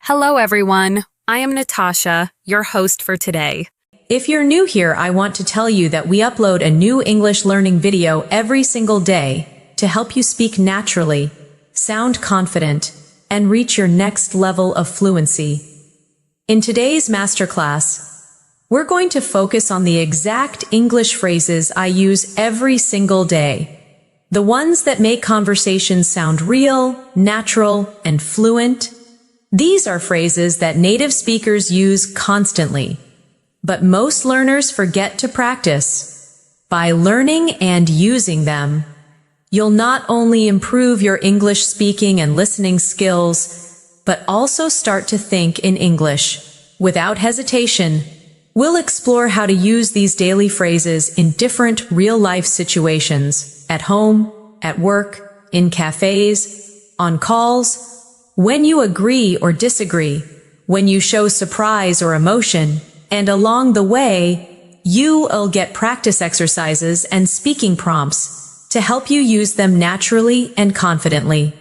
Hello everyone, I am Natasha, your host for today. If you're new here, I want to tell you that we upload a new English learning video every single day to help you speak naturally, sound confident, and reach your next level of fluency. In today's masterclass, we're going to focus on the exact English phrases I use every single day. The ones that make conversations sound real, natural, and fluent. These are phrases that native speakers use constantly, but most learners forget to practice. By learning and using them, you'll not only improve your English speaking and listening skills, but also start to think in English. Without hesitation, we'll explore how to use these daily phrases in different real-life situations, at home, at work, in cafes, on calls, when you agree or disagree, when you show surprise or emotion, and along the way, you'll get practice exercises and speaking prompts to help you use them naturally and confidently.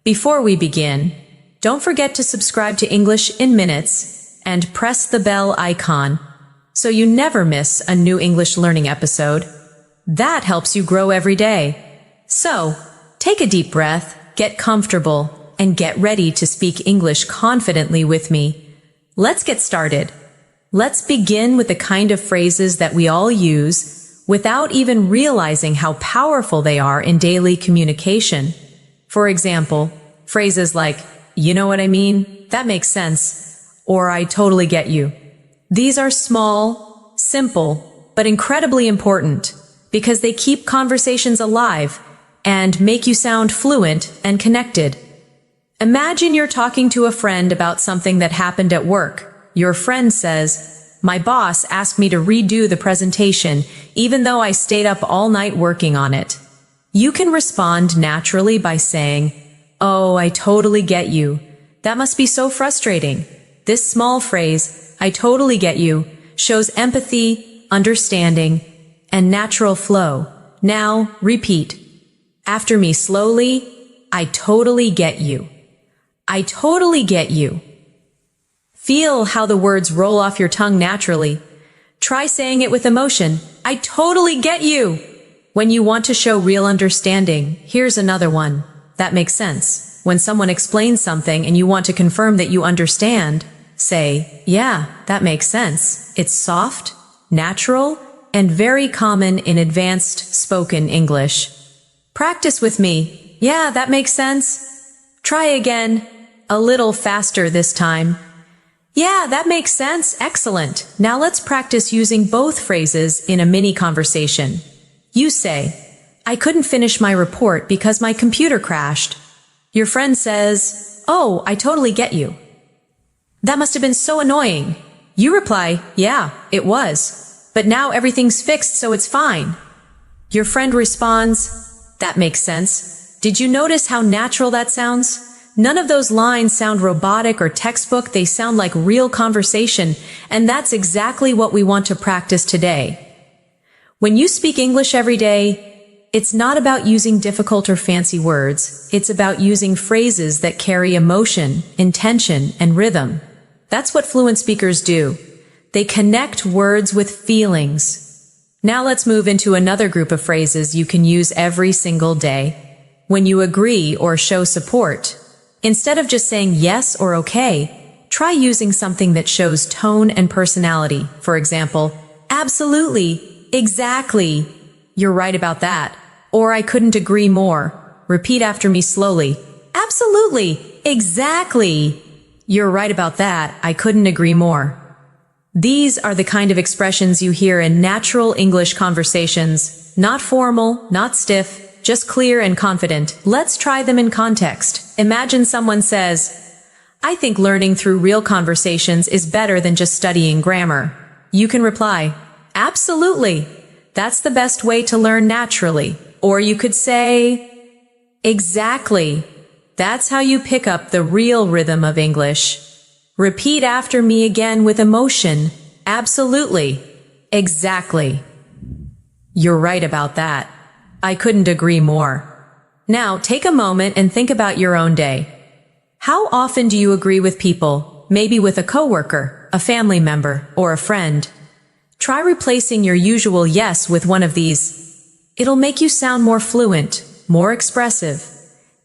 Before we begin, don't forget to subscribe to English in Minutes and press the bell icon so you never miss a new English learning episode. That helps you grow every day. So, take a deep breath, get comfortable, and get ready to speak English confidently with me. Let's get started. Let's begin with the kind of phrases that we all use without even realizing how powerful they are in daily communication. For example, phrases like, "You know what I mean? That makes sense," or "I totally get you." These are small, simple, but incredibly important because they keep conversations alive and make you sound fluent and connected. Imagine you're talking to a friend about something that happened at work. Your friend says, "My boss asked me to redo the presentation, even though I stayed up all night working on it." You can respond naturally by saying, "Oh, I totally get you. That must be so frustrating." This small phrase, "I totally get you," shows empathy, understanding, and natural flow. Now, repeat after me slowly. I totally get you. I totally get you. Feel how the words roll off your tongue naturally. Try saying it with emotion. I totally get you. When you want to show real understanding, here's another one. That makes sense. When someone explains something and you want to confirm that you understand, say, "Yeah, that makes sense." It's soft, natural, and very common in advanced spoken English. Practice with me. "Yeah, that makes sense." Try again. A little faster this time. "Yeah, that makes sense. Excellent." Now let's practice using both phrases in a mini conversation. You say, "I couldn't finish my report because my computer crashed." Your friend says, "Oh, I totally get you. That must have been so annoying." You reply, "Yeah, it was. But now everything's fixed, so it's fine." Your friend responds, "That makes sense. Did you notice how natural that sounds? None of those lines sound robotic or textbook. They sound like real conversation, and that's exactly what we want to practice today. When you speak English every day, it's not about using difficult or fancy words. It's about using phrases that carry emotion, intention, and rhythm. That's what fluent speakers do. They connect words with feelings. Now let's move into another group of phrases you can use every single day. When you agree or show support, instead of just saying yes or okay, try using something that shows tone and personality. For example, "Absolutely, exactly, you're right about that," or "I couldn't agree more." Repeat after me slowly. "Absolutely, exactly, you're right about that, I couldn't agree more." These are the kind of expressions you hear in natural English conversations, not formal, not stiff, just clear and confident. Let's try them in context. Imagine someone says, "I think learning through real conversations is better than just studying grammar." You can reply, "Absolutely. That's the best way to learn naturally." Or you could say, "Exactly. That's how you pick up the real rhythm of English." Repeat after me again with emotion. "Absolutely. Exactly. You're right about that. I couldn't agree more." Now, take a moment and think about your own day. How often do you agree with people, maybe with a coworker, a family member, or a friend? Try replacing your usual yes with one of these. It'll make you sound more fluent, more expressive,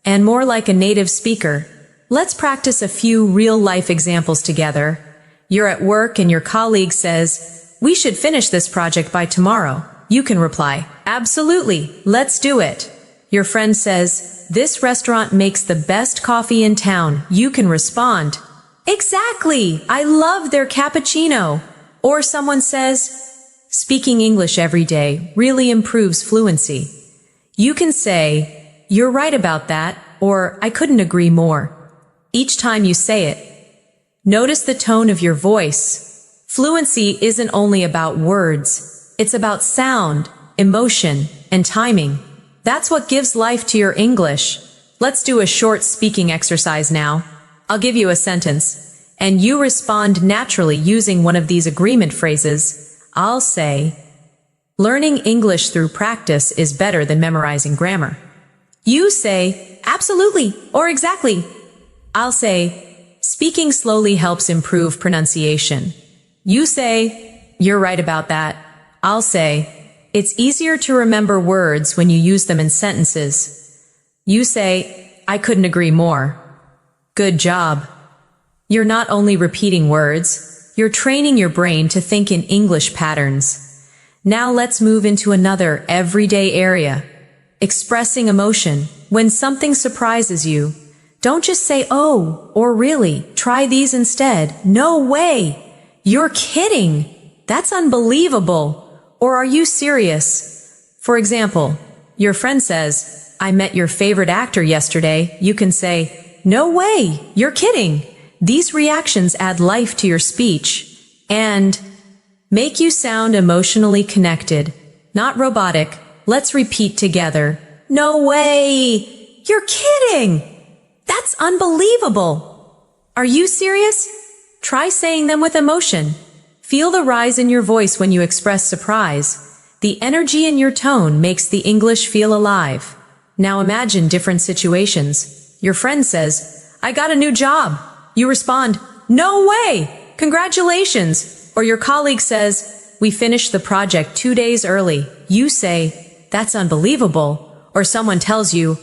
and more like a native speaker. Let's practice a few real-life examples together. You're at work and your colleague says, "We should finish this project by tomorrow." You can reply, "Absolutely, let's do it." Your friend says, "This restaurant makes the best coffee in town." You can respond, "Exactly, I love their cappuccino." Or someone says, "Speaking English every day really improves fluency." You can say, "You're right about that," or "I couldn't agree more." Each time you say it, notice the tone of your voice. Fluency isn't only about words, it's about sound, emotion, and timing. That's what gives life to your English. Let's do a short speaking exercise now. I'll give you a sentence, and you respond naturally using one of these agreement phrases. I'll say, "Learning English through practice is better than memorizing grammar." You say, "Absolutely," or "Exactly." I'll say, "Speaking slowly helps improve pronunciation." You say, "You're right about that." I'll say, "It's easier to remember words when you use them in sentences." You say, "I couldn't agree more." Good job. You're not only repeating words, you're training your brain to think in English patterns. Now let's move into another everyday area. Expressing emotion. When something surprises you, don't just say, "Oh," or "Really." Try these instead. "No way." "You're kidding." "That's unbelievable." Or "Are you serious?" For example, your friend says, "I met your favorite actor yesterday." You can say, "No way, you're kidding." These reactions add life to your speech and make you sound emotionally connected, not robotic. Let's repeat together. "No way, you're kidding." "That's unbelievable." "Are you serious?" Try saying them with emotion. Feel the rise in your voice when you express surprise. The energy in your tone makes the English feel alive. Now imagine different situations. Your friend says, "I got a new job." You respond, "No way! Congratulations!" Or your colleague says, "We finished the project 2 days early." You say, "That's unbelievable." Or someone tells you,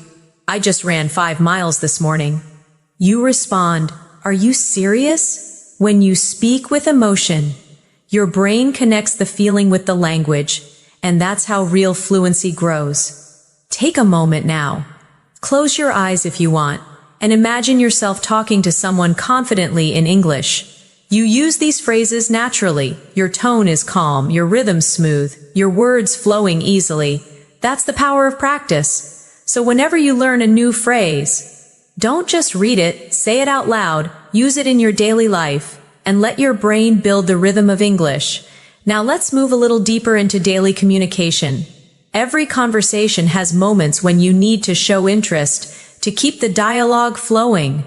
"I just ran 5 miles this morning." You respond, "Are you serious?" When you speak with emotion, your brain connects the feeling with the language, and that's how real fluency grows. Take a moment now. Close your eyes if you want, and imagine yourself talking to someone confidently in English. You use these phrases naturally. Your tone is calm, your rhythm smooth, your words flowing easily. That's the power of practice. So whenever you learn a new phrase, don't just read it, say it out loud, use it in your daily life, and let your brain build the rhythm of English. Now let's move a little deeper into daily communication. Every conversation has moments when you need to show interest, to keep the dialogue flowing,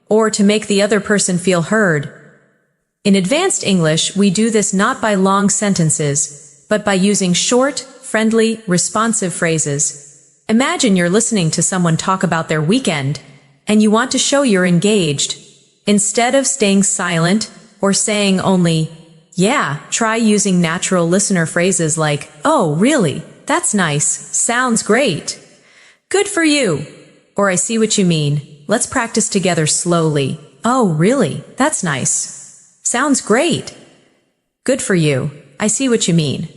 or to make the other person feel heard. In advanced English, we do this not by long sentences, but by using short, friendly, responsive phrases. Imagine you're listening to someone talk about their weekend, and you want to show you're engaged. Instead of staying silent or saying only, "Yeah," try using natural listener phrases like, "Oh, really? That's nice. Sounds great. Good for you." Or "I see what you mean. Let's practice together slowly." "Oh, really? That's nice. Sounds great. Good for you. I see what you mean."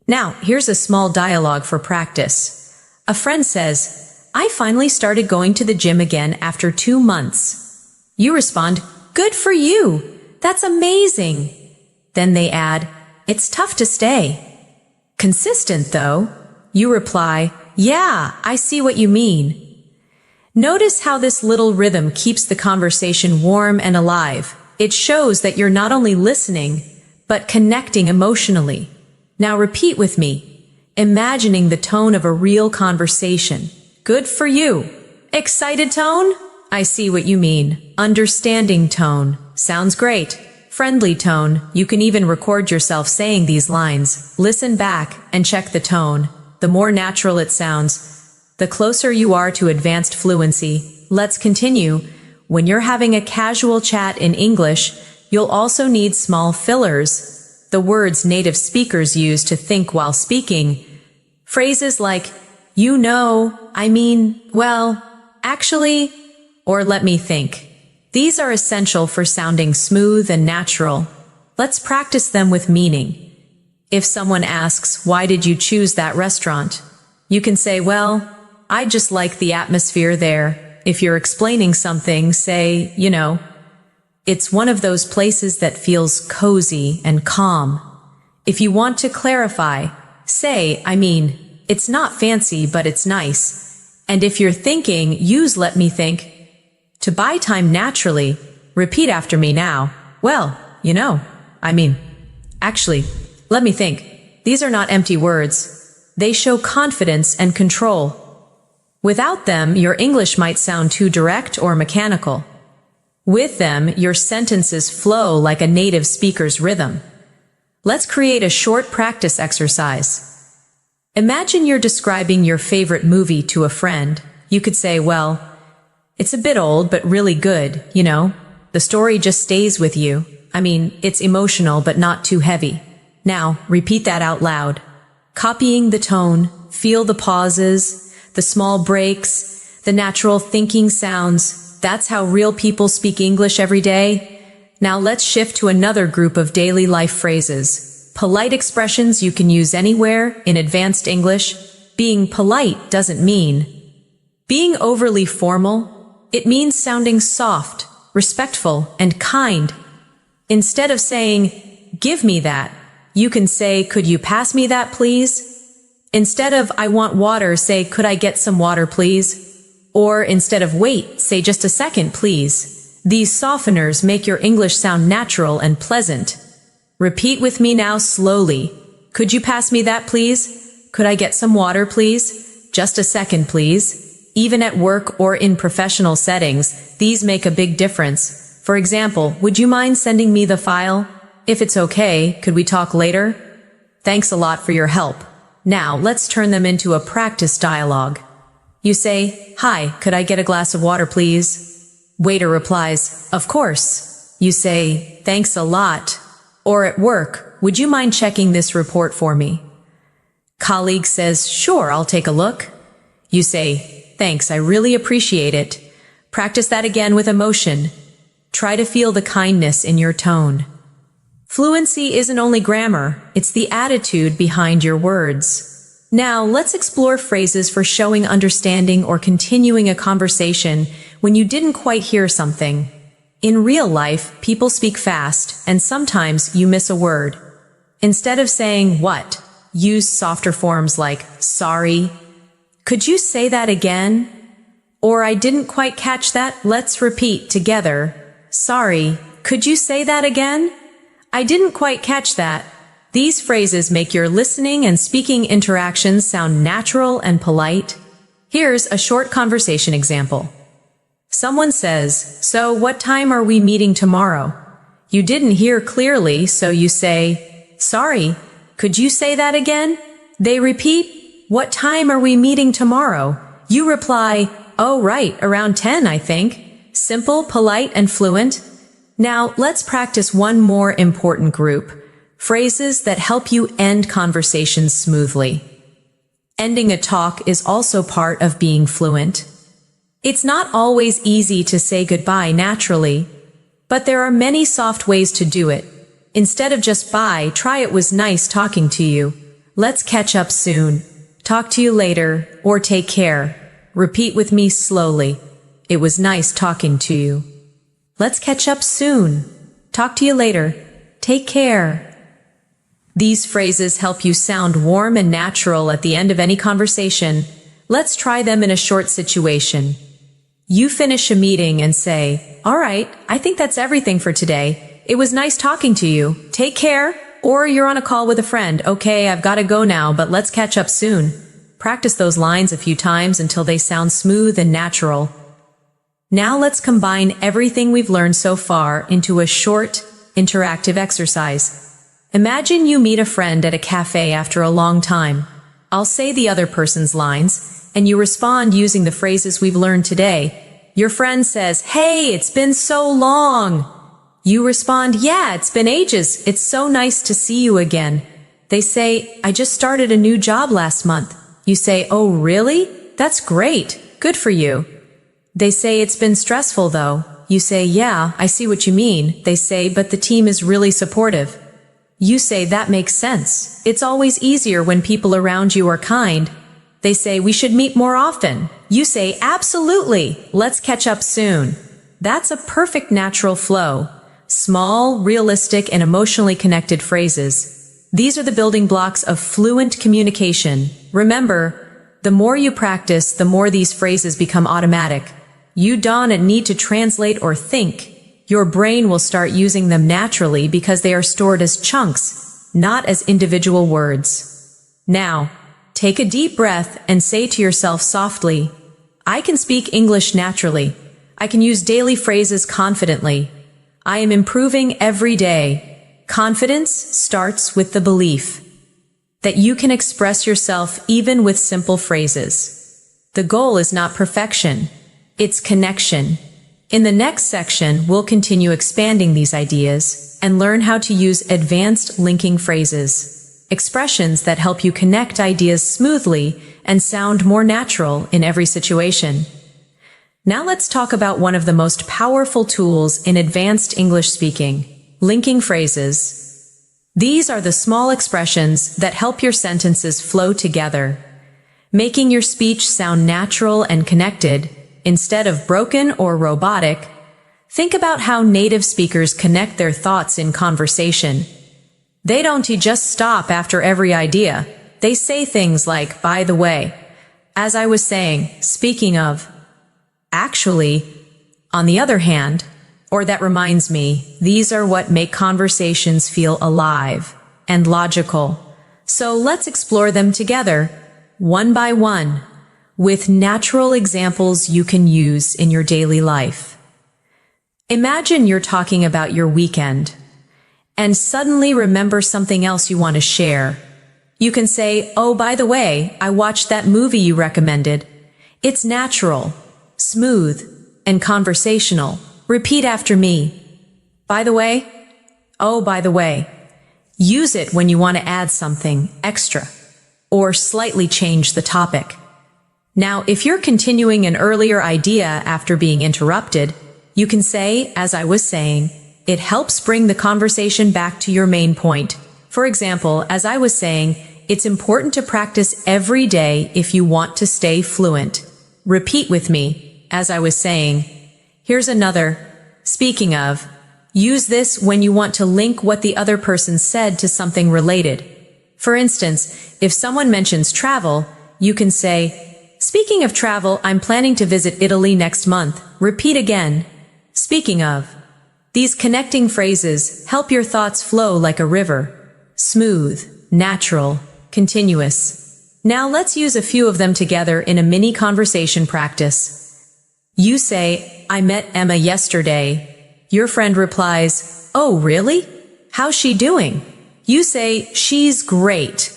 Now, here's a small dialogue for practice. A friend says, "I finally started going to the gym again after 2 months." You respond, "Good for you. That's amazing." Then they add, "It's tough to stay." "Consistent, though." You reply, "Yeah, I see what you mean." Notice how this little rhythm keeps the conversation warm and alive. It shows that you're not only listening, but connecting emotionally. Now repeat with me, imagining the tone of a real conversation. Good for you. Excited tone? I see what you mean. Understanding tone. Sounds great. Friendly tone. You can even record yourself saying these lines. Listen back and check the tone. The more natural it sounds, The closer you are to advanced fluency, let's continue. When you're having a casual chat in English, you'll also need small fillers, the words native speakers use to think while speaking. Phrases like, you know, I mean, well, actually, or let me think. These are essential for sounding smooth and natural. Let's practice them with meaning. If someone asks, why did you choose that restaurant? You can say, well, I just like the atmosphere there. If you're explaining something, say, you know, it's one of those places that feels cozy and calm. If you want to clarify, say, I mean, it's not fancy, but it's nice. And if you're thinking, use let me think. To buy time naturally, repeat after me now. Well, you know, I mean, actually, let me think. These are not empty words. They show confidence and control. Without them, your English might sound too direct or mechanical. With them, your sentences flow like a native speaker's rhythm. Let's create a short practice exercise. Imagine you're describing your favorite movie to a friend. You could say, well, it's a bit old, but really good, you know? The story just stays with you. I mean, it's emotional, but not too heavy. Now, repeat that out loud. Copying the tone, feel the pauses, the small breaks, the natural thinking sounds. That's how real people speak English every day. Now let's shift to another group of daily life phrases. Polite expressions you can use anywhere in advanced English. Being polite doesn't mean being overly formal. It means sounding soft, respectful, and kind. Instead of saying, give me that, you can say, could you pass me that, please? Instead of, I want water, say, could I get some water, please? Or instead of wait, say just a second, please. These softeners make your English sound natural and pleasant. Repeat with me now slowly. Could you pass me that, please? Could I get some water, please? Just a second, please. Even at work or in professional settings, these make a big difference. For example, would you mind sending me the file? If it's okay, could we talk later? Thanks a lot for your help. Now, let's turn them into a practice dialogue. You say, hi, could I get a glass of water, please? Waiter replies, of course. You say, thanks a lot. Or at work, would you mind checking this report for me? Colleague says, sure, I'll take a look. You say, thanks, I really appreciate it. Practice that again with emotion. Try to feel the kindness in your tone. Fluency isn't only grammar, it's the attitude behind your words. Now, let's explore phrases for showing understanding or continuing a conversation when you didn't quite hear something. In real life, people speak fast, and sometimes you miss a word. Instead of saying what, use softer forms like sorry. Could you say that again? Or I didn't quite catch that. Let's repeat together. Sorry, could you say that again? I didn't quite catch that. These phrases make your listening and speaking interactions sound natural and polite. Here's a short conversation example. Someone says, so what time are we meeting tomorrow? You didn't hear clearly, so you say, sorry, could you say that again? They repeat, what time are we meeting tomorrow? You reply, oh right, around 10, I think. Simple, polite, and fluent. Now, let's practice one more important group. Phrases that help you end conversations smoothly. Ending a talk is also part of being fluent. It's not always easy to say goodbye naturally, but there are many soft ways to do it. Instead of just bye, try it was nice talking to you. Let's catch up soon. Talk to you later, or take care. Repeat with me slowly. It was nice talking to you. Let's catch up soon. Talk to you later. Take care. These phrases help you sound warm and natural at the end of any conversation. Let's try them in a short situation. You finish a meeting and say, all right, I think that's everything for today. It was nice talking to you. Take care. Or you're on a call with a friend. Okay, I've got to go now, but let's catch up soon. Practice those lines a few times until they sound smooth and natural. Now let's combine everything we've learned so far into a short, interactive exercise. Imagine you meet a friend at a cafe after a long time. I'll say the other person's lines, and you respond using the phrases we've learned today. Your friend says, "Hey, it's been so long." You respond, "Yeah, it's been ages. It's so nice to see you again." They say, "I just started a new job last month." You say, "Oh, really? That's great. Good for you." They say, "It's been stressful though." You say, "Yeah, I see what you mean." They say, "But the team is really supportive." You say, "That makes sense. It's always easier when people around you are kind." They say, "We should meet more often." You say, "Absolutely. Let's catch up soon." That's a perfect natural flow. Small, realistic, and emotionally connected phrases. These are the building blocks of fluent communication. Remember, the more you practice, the more these phrases become automatic. You don't need to translate or think. Your brain will start using them naturally because they are stored as chunks, not as individual words. Now, take a deep breath and say to yourself softly, "I can speak English naturally. I can use daily phrases confidently. I am improving every day." Confidence starts with the belief that you can express yourself even with simple phrases. The goal is not perfection, it's connection. In the next section, we'll continue expanding these ideas and learn how to use advanced linking phrases, expressions that help you connect ideas smoothly and sound more natural in every situation. Now let's talk about one of the most powerful tools in advanced English speaking, linking phrases. These are the small expressions that help your sentences flow together, making your speech sound natural and connected instead of broken or robotic. Think about how native speakers connect their thoughts in conversation. They don't just stop after every idea. They say things like, "By the way," "as I was saying," "speaking of," "actually," "on the other hand," or "that reminds me." These are what make conversations feel alive and logical. So let's explore them together, one by one, with natural examples you can use in your daily life. Imagine you're talking about your weekend and suddenly remember something else you want to share. You can say, "Oh, by the way, I watched that movie you recommended." It's natural, smooth, and conversational. Repeat after me. By the way, oh, by the way. Use it when you want to add something extra or slightly change the topic. Now, if you're continuing an earlier idea after being interrupted, you can say, "As I was saying." It helps bring the conversation back to your main point. For example, "As I was saying, it's important to practice every day if you want to stay fluent." Repeat with me, "As I was saying." Here's another. "Speaking of." Use this when you want to link what the other person said to something related. For instance, if someone mentions travel, you can say, "Speaking of travel, I'm planning to visit Italy next month." Repeat again. "Speaking of." These connecting phrases help your thoughts flow like a river. Smooth, natural, continuous. Now let's use a few of them together in a mini conversation practice. You say, "I met Emma yesterday." Your friend replies, "Oh, really? How's she doing?" You say, "She's great.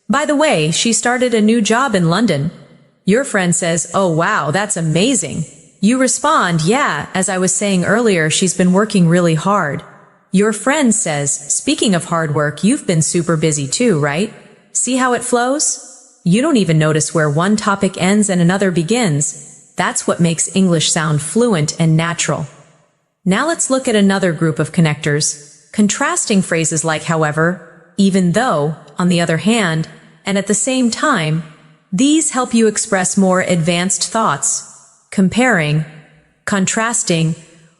By the way, she started a new job in London." Your friend says, "Oh, wow, that's amazing." You respond, "Yeah, as I was saying earlier, she's been working really hard." Your friend says, "Speaking of hard work, you've been super busy too, right?" See how it flows? You don't even notice where one topic ends and another begins. That's what makes English sound fluent and natural. Now let's look at another group of connectors, contrasting phrases like "however," "even though," "on the other hand," and "at the same time." These help you express more advanced thoughts, comparing, contrasting,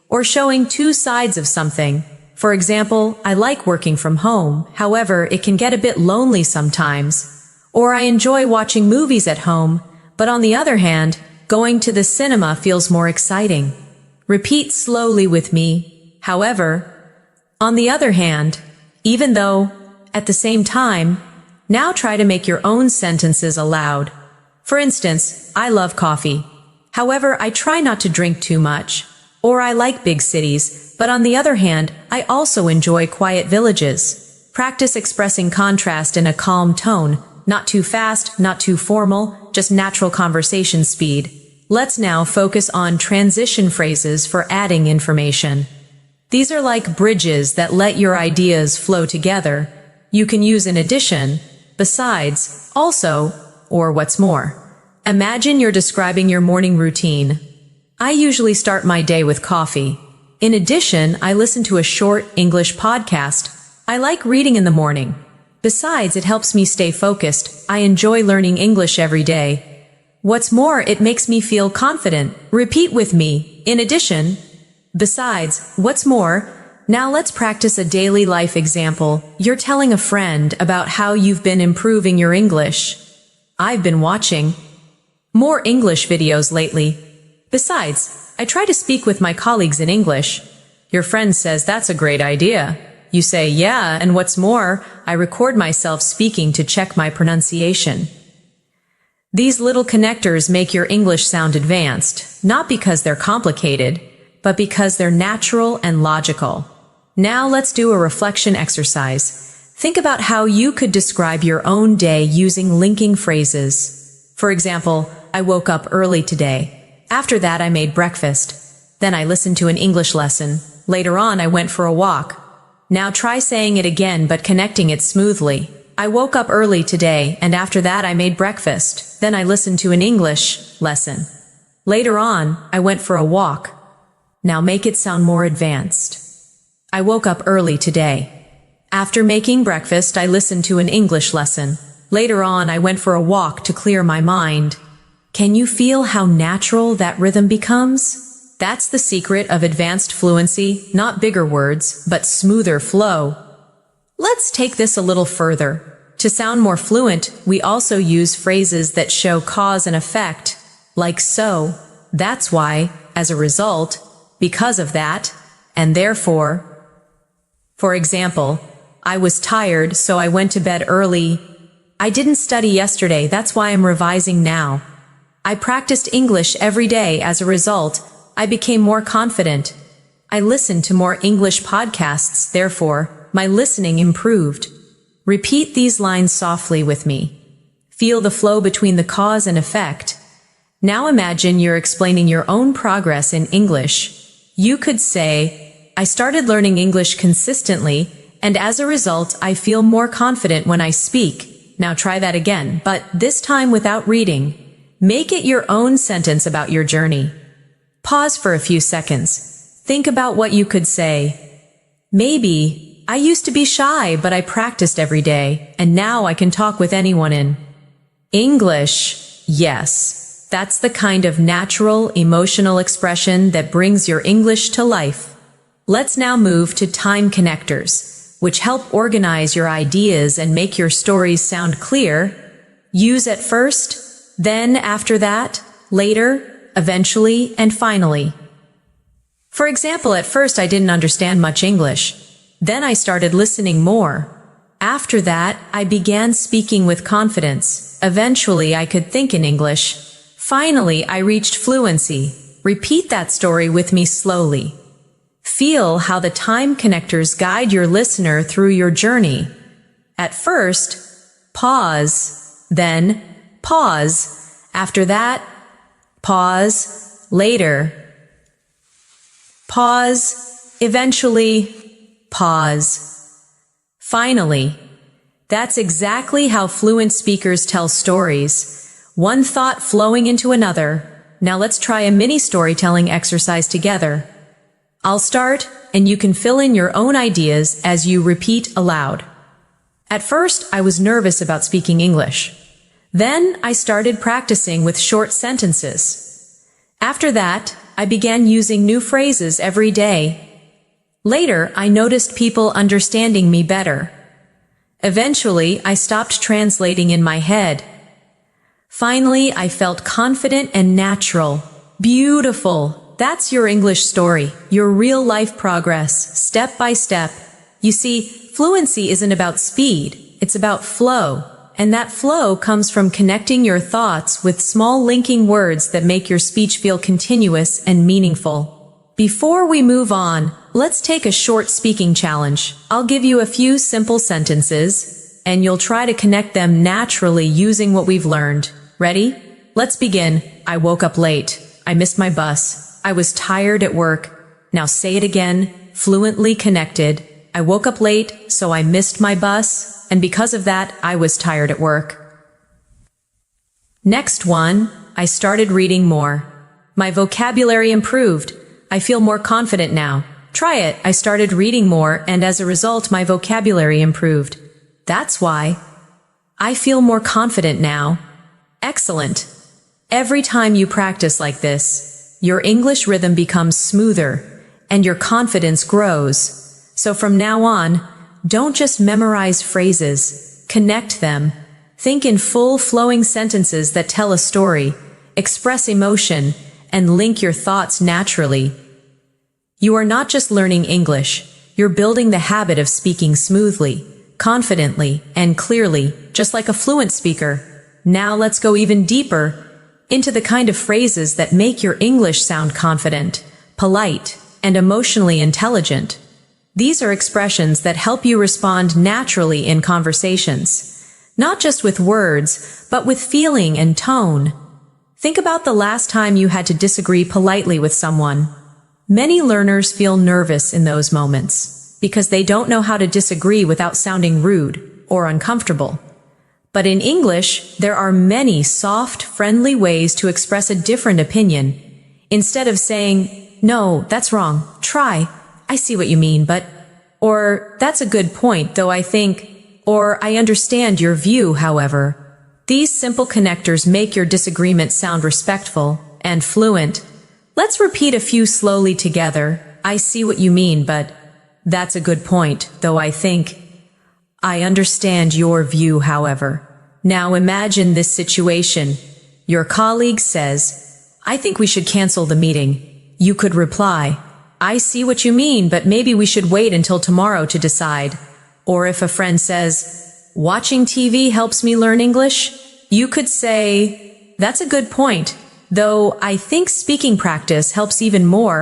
or showing two sides of something. For example, "I like working from home, however, it can get a bit lonely sometimes." Or, "I enjoy watching movies at home, but on the other hand, going to the cinema feels more exciting." Repeat slowly with me. "However," "on the other hand," "even though," "at the same time." Now try to make your own sentences aloud. For instance, "I love coffee. However, I try not to drink too much." Or, "I like big cities, but on the other hand, I also enjoy quiet villages." Practice expressing contrast in a calm tone, not too fast, not too formal, just natural conversation speed. Let's now focus on transition phrases for adding information. These are like bridges that let your ideas flow together. You can use in addition, besides, also, or what's more. Imagine you're describing your morning routine. I usually start my day with coffee. In addition, I listen to a short English podcast. I like reading in the morning. Besides, it helps me stay focused. I enjoy learning English every day. What's more, it makes me feel confident. Repeat with me. In addition, besides, what's more. Now let's practice a daily life example. You're telling a friend about how you've been improving your English. I've been watching more English videos lately. Besides, I try to speak with my colleagues in English. Your friend says that's a great idea. You say, yeah, and what's more, I record myself speaking to check my pronunciation. These little connectors make your English sound advanced, not because they're complicated, but because they're natural and logical. Now let's do a reflection exercise. Think about how you could describe your own day using linking phrases. For example, I woke up early today. After that, I made breakfast. Then I listened to an English lesson. Later on, I went for a walk. Now try saying it again, but connecting it smoothly. I woke up early today, and after that, I made breakfast. Then I listened to an English lesson. Later on, I went for a walk. Now make it sound more advanced. I woke up early today. After making breakfast, I listened to an English lesson. Later on, I went for a walk to clear my mind. Can you feel how natural that rhythm becomes? That's the secret of advanced fluency, not bigger words, but smoother flow. Let's take this a little further. To sound more fluent, we also use phrases that show cause and effect, like so, that's why, as a result, because of that, and therefore. For example, I was tired, so I went to bed early. I didn't study yesterday, that's why I'm revising now. I practiced English every day. As a result, I became more confident. I listened to more English podcasts, therefore, my listening improved. Repeat these lines softly with me. Feel the flow between the cause and effect. Now imagine you're explaining your own progress in English. You could say, I started learning English consistently, and as a result, I feel more confident when I speak. Now try that again, but this time without reading. Make it your own sentence about your journey. Pause for a few seconds. Think about what you could say. Maybe, I used to be shy, but I practiced every day, and now I can talk with anyone in English. Yes, that's the kind of natural, emotional expression that brings your English to life. Let's now move to time connectors, which help organize your ideas and make your stories sound clear. Use at first, then after that, later, eventually, and finally. For example, at first I didn't understand much English. Then I started listening more. After that, I began speaking with confidence. Eventually, I could think in English. Finally, I reached fluency. Repeat that story with me slowly. Feel how the time connectors guide your listener through your journey. At first, pause, then pause. After that, pause. Later, pause. Eventually, pause. Finally. That's exactly how fluent speakers tell stories. One thought flowing into another. Now let's try a mini storytelling exercise together. I'll start, and you can fill in your own ideas as you repeat aloud. At first, I was nervous about speaking English. Then I started practicing with short sentences. After that, I began using new phrases every day. Later, I noticed people understanding me better. Eventually, I stopped translating in my head. Finally, I felt confident and natural. Beautiful. That's your English story, your real-life progress, step by step. You see, fluency isn't about speed, it's about flow. And that flow comes from connecting your thoughts with small linking words that make your speech feel continuous and meaningful. Before we move on, let's take a short speaking challenge. I'll give you a few simple sentences, and you'll try to connect them naturally using what we've learned. Ready? Let's begin. I woke up late. I missed my bus. I was tired at work. Now say it again, fluently connected. I woke up late, so I missed my bus, and because of that, I was tired at work. Next one, I started reading more. My vocabulary improved. I feel more confident now. Try it. I started reading more, and as a result, my vocabulary improved. That's why. I feel more confident now. Excellent. Every time you practice like this, your English rhythm becomes smoother, and your confidence grows. So from now on, don't just memorize phrases. Connect them. Think in full flowing sentences that tell a story, express emotion, and link your thoughts naturally. You are not just learning English, you're building the habit of speaking smoothly, confidently, and clearly, just like a fluent speaker. Now let's go even deeper into the kind of phrases that make your English sound confident, polite, and emotionally intelligent. These are expressions that help you respond naturally in conversations, not just with words, but with feeling and tone. Think about the last time you had to disagree politely with someone. Many learners feel nervous in those moments because they don't know how to disagree without sounding rude or uncomfortable. But in English, there are many soft, friendly ways to express a different opinion. Instead of saying, "No, that's wrong. Try. I see what you mean, but," or "That's a good point, though I think," or "I understand your view, however." These simple connectors make your disagreement sound respectful and fluent. Let's repeat a few slowly together. I see what you mean, but that's a good point, though I think. I understand your view, however. Now imagine this situation. Your colleague says, "I think we should cancel the meeting." You could reply, "I see what you mean, but maybe we should wait until tomorrow to decide." Or if a friend says, "Watching TV helps me learn English," you could say, "That's a good point, though I think speaking practice helps even more."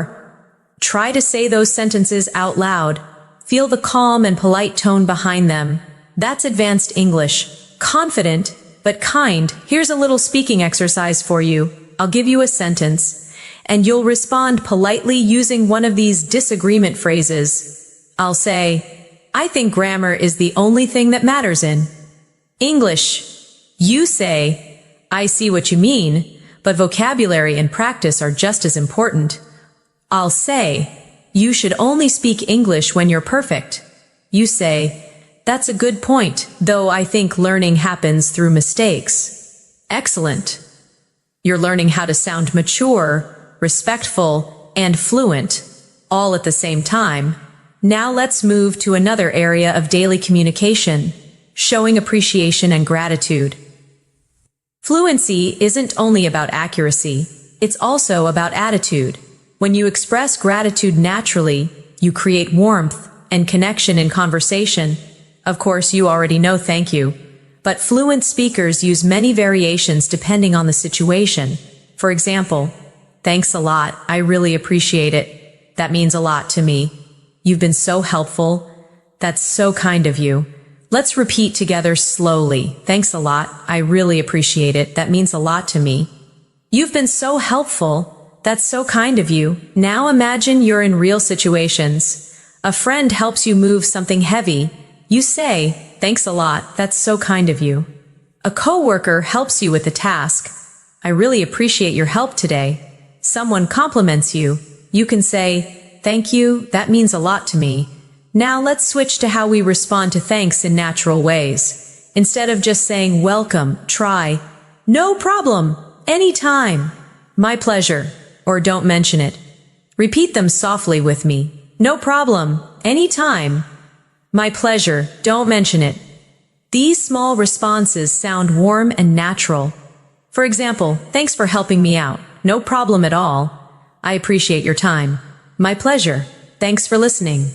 Try to say those sentences out loud. Feel the calm and polite tone behind them. That's advanced English. Confident, but kind. Here's a little speaking exercise for you. I'll give you a sentence, and you'll respond politely using one of these disagreement phrases. I'll say, "I think grammar is the only thing that matters in English." You say, "I see what you mean, but vocabulary and practice are just as important." I'll say, "You should only speak English when you're perfect." You say, "That's a good point, though I think learning happens through mistakes." Excellent. You're learning how to sound mature, respectful, and fluent, all at the same time. Now let's move to another area of daily communication, showing appreciation and gratitude. Fluency isn't only about accuracy, it's also about attitude. When you express gratitude naturally, you create warmth and connection in conversation. Of course, you already know thank you, but fluent speakers use many variations depending on the situation. For example, "Thanks a lot, I really appreciate it. That means a lot to me. You've been so helpful. That's so kind of you." Let's repeat together slowly. "Thanks a lot, I really appreciate it. That means a lot to me. You've been so helpful. That's so kind of you." Now imagine you're in real situations. A friend helps you move something heavy. You say, "Thanks a lot, that's so kind of you." A coworker helps you with a task. "I really appreciate your help today." Someone compliments you. You can say, "Thank you, that means a lot to me." Now let's switch to how we respond to thanks in natural ways. Instead of just saying welcome, try, "No problem, anytime," "My pleasure," or "Don't mention it." Repeat them softly with me. "No problem, anytime," "My pleasure, don't mention it." These small responses sound warm and natural. For example, "Thanks for helping me out. No problem at all. I appreciate your time. My pleasure. Thanks for listening."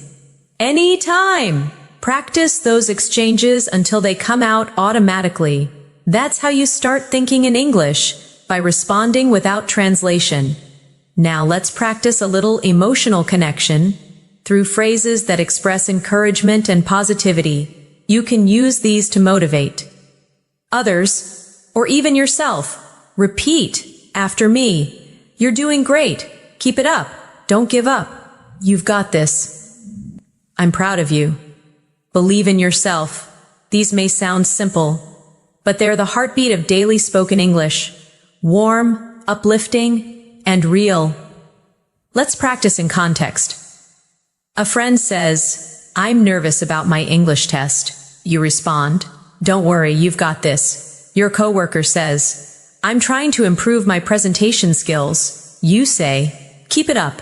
Anytime! Practice those exchanges until they come out automatically. That's how you start thinking in English, by responding without translation. Now let's practice a little emotional connection through phrases that express encouragement and positivity. You can use these to motivate others, or even yourself. Repeat after me. You're doing great. Keep it up. Don't give up. You've got this. I'm proud of you. Believe in yourself. These may sound simple, but they're the heartbeat of daily spoken English. Warm, uplifting, and real. Let's practice in context. A friend says, "I'm nervous about my English test." You respond, "Don't worry, you've got this." Your coworker says, "I'm trying to improve my presentation skills." You say, "Keep it up.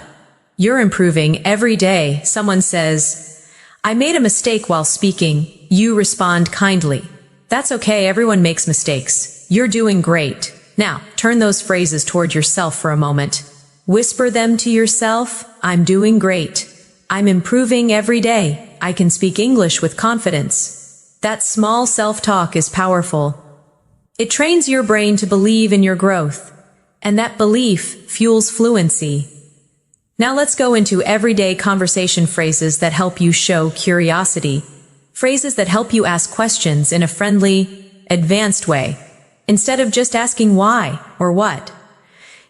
You're improving every day." Someone says, "I made a mistake while speaking." You respond kindly, "That's okay, everyone makes mistakes. You're doing great." Now, turn those phrases toward yourself for a moment. Whisper them to yourself. I'm doing great. I'm improving every day. I can speak English with confidence. That small self-talk is powerful. It trains your brain to believe in your growth, and that belief fuels fluency. Now let's go into everyday conversation phrases that help you show curiosity. Phrases that help you ask questions in a friendly, advanced way, instead of just asking why or what.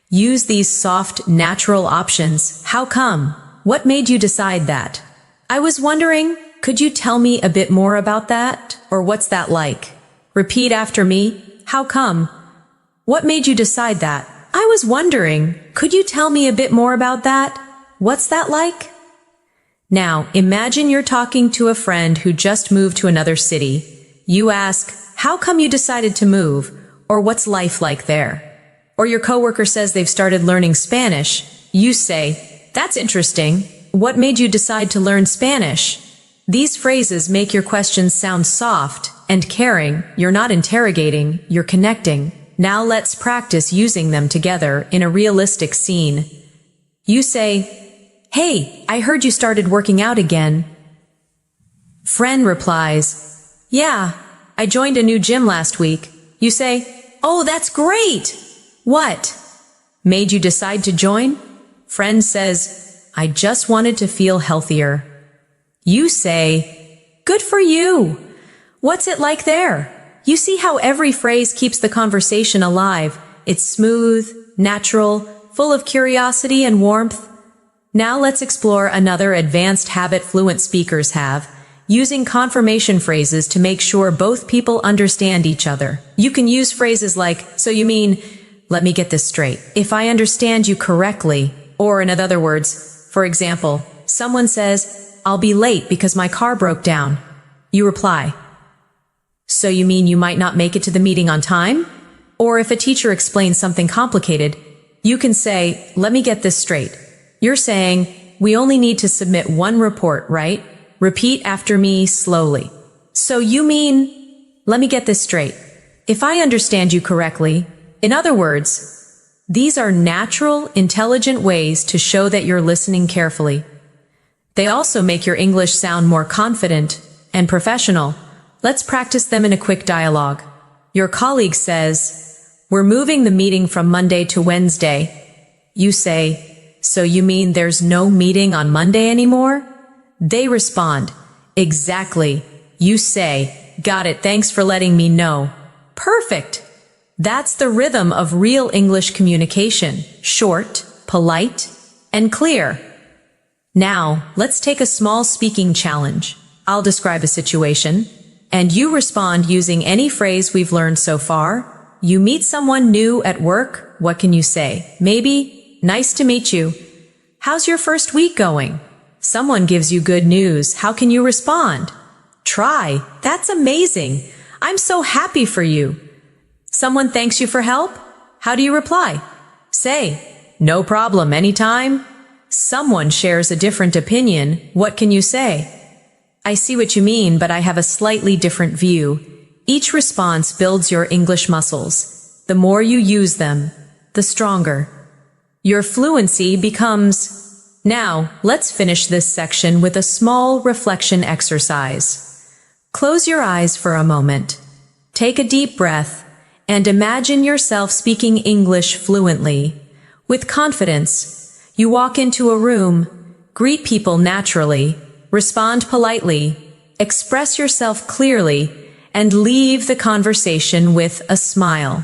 Use these soft, natural options. How come? What made you decide that? I was wondering, could you tell me a bit more about that? Or what's that like? Repeat after me. How come? What made you decide that? I was wondering, could you tell me a bit more about that? What's that like? Now, imagine you're talking to a friend who just moved to another city. You ask, how come you decided to move? Or what's life like there? Or your coworker says they've started learning Spanish. You say, that's interesting. What made you decide to learn Spanish? These phrases make your questions sound soft and caring. You're not interrogating, you're connecting. Now let's practice using them together in a realistic scene. You say, "Hey, I heard you started working out again." Friend replies, "Yeah, I joined a new gym last week." You say, "Oh, that's great! What made you decide to join?" Friend says, "I just wanted to feel healthier." You say, "Good for you! What's it like there?" You see how every phrase keeps the conversation alive. It's smooth, natural, full of curiosity and warmth. Now let's explore another advanced habit fluent speakers have, using confirmation phrases to make sure both people understand each other. You can use phrases like, "So you mean, let me get this straight, if I understand you correctly," or in other words, for example, someone says, "I'll be late because my car broke down." You reply, "So you mean you might not make it to the meeting on time?" Or if a teacher explains something complicated, you can say, "Let me get this straight. You're saying, we only need to submit one report, right? Repeat after me slowly. So you mean, let me get this straight, if I understand you correctly." In other words, these are natural, intelligent ways to show that you're listening carefully. They also make your English sound more confident and professional. Let's practice them in a quick dialogue. Your colleague says, "We're moving the meeting from Monday to Wednesday." You say, "So you mean there's no meeting on Monday anymore?" They respond, "Exactly." You say, "Got it, thanks for letting me know." Perfect! That's the rhythm of real English communication. Short, polite, and clear. Now, let's take a small speaking challenge. I'll describe a situation, and you respond using any phrase we've learned so far. You meet someone new at work. What can you say? Maybe, "Nice to meet you. How's your first week going?" Someone gives you good news. How can you respond? Try. "That's amazing. I'm so happy for you." Someone thanks you for help? How do you reply? Say, "No problem, anytime." Someone shares a different opinion. What can you say? "I see what you mean, but I have a slightly different view." Each response builds your English muscles. The more you use them, the stronger your fluency becomes. Now, let's finish this section with a small reflection exercise. Close your eyes for a moment. Take a deep breath and imagine yourself speaking English fluently. With confidence, you walk into a room, greet people naturally, respond politely, express yourself clearly, and leave the conversation with a smile.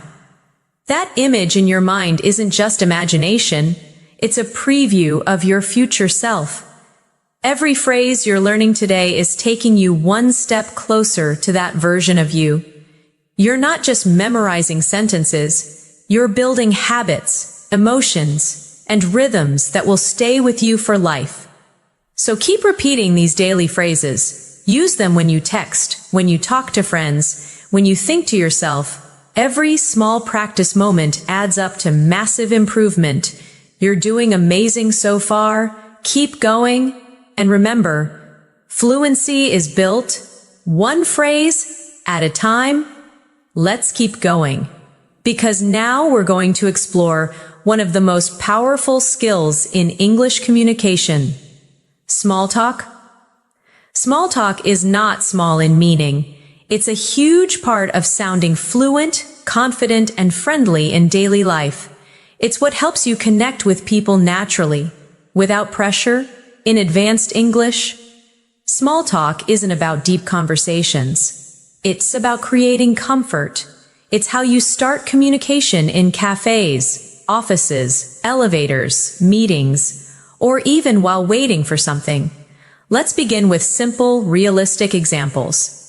That image in your mind isn't just imagination, it's a preview of your future self. Every phrase you're learning today is taking you one step closer to that version of you. You're not just memorizing sentences, you're building habits, emotions, and rhythms that will stay with you for life. So keep repeating these daily phrases. Use them when you text, when you talk to friends, when you think to yourself. Every small practice moment adds up to massive improvement. You're doing amazing so far. Keep going. And remember, fluency is built one phrase at a time. Let's keep going. Because now we're going to explore one of the most powerful skills in English communication. Small talk. Small talk is not small in meaning. It's a huge part of sounding fluent, confident, and friendly in daily life. It's what helps you connect with people naturally, without pressure, in advanced English. Small talk isn't about deep conversations. It's about creating comfort. It's how you start communication in cafes, offices, elevators, meetings, or even while waiting for something. Let's begin with simple, realistic examples.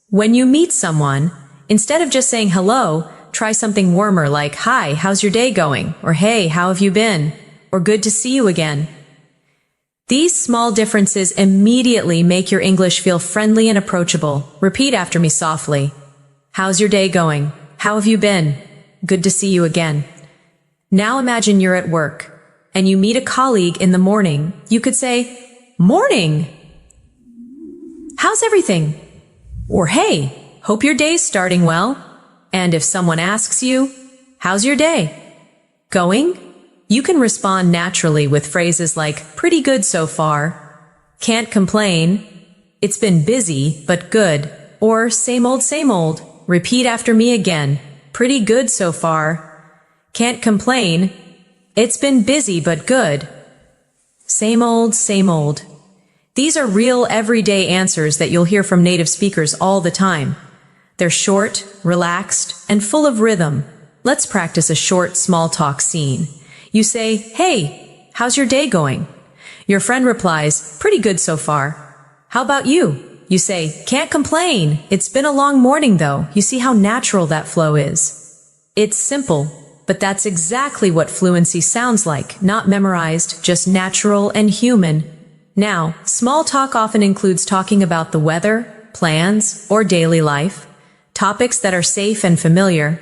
When you meet someone, instead of just saying hello, try something warmer like, "Hi, how's your day going?" Or "Hey, how have you been?" Or "Good to see you again." These small differences immediately make your English feel friendly and approachable. Repeat after me softly. How's your day going? How have you been? Good to see you again. Now imagine you're at work, and you meet a colleague in the morning. You could say, "Morning! How's everything?" Or "Hey, hope your day's starting well." And if someone asks you, "How's your day going?" you can respond naturally with phrases like, "Pretty good so far," "Can't complain," "It's been busy, but good," or same old, same old." Repeat after me again. Pretty good so far. Can't complain. It's been busy, but good. Same old, same old. These are real everyday answers that you'll hear from native speakers all the time. They're short, relaxed, and full of rhythm. Let's practice a short small talk scene. You say, "Hey, how's your day going?" Your friend replies, "Pretty good so far. How about you?" You say, "Can't complain. It's been a long morning though." You see how natural that flow is. It's simple, but that's exactly what fluency sounds like. Not memorized, just natural and human. Now, small talk often includes talking about the weather, plans, or daily life, topics that are safe and familiar.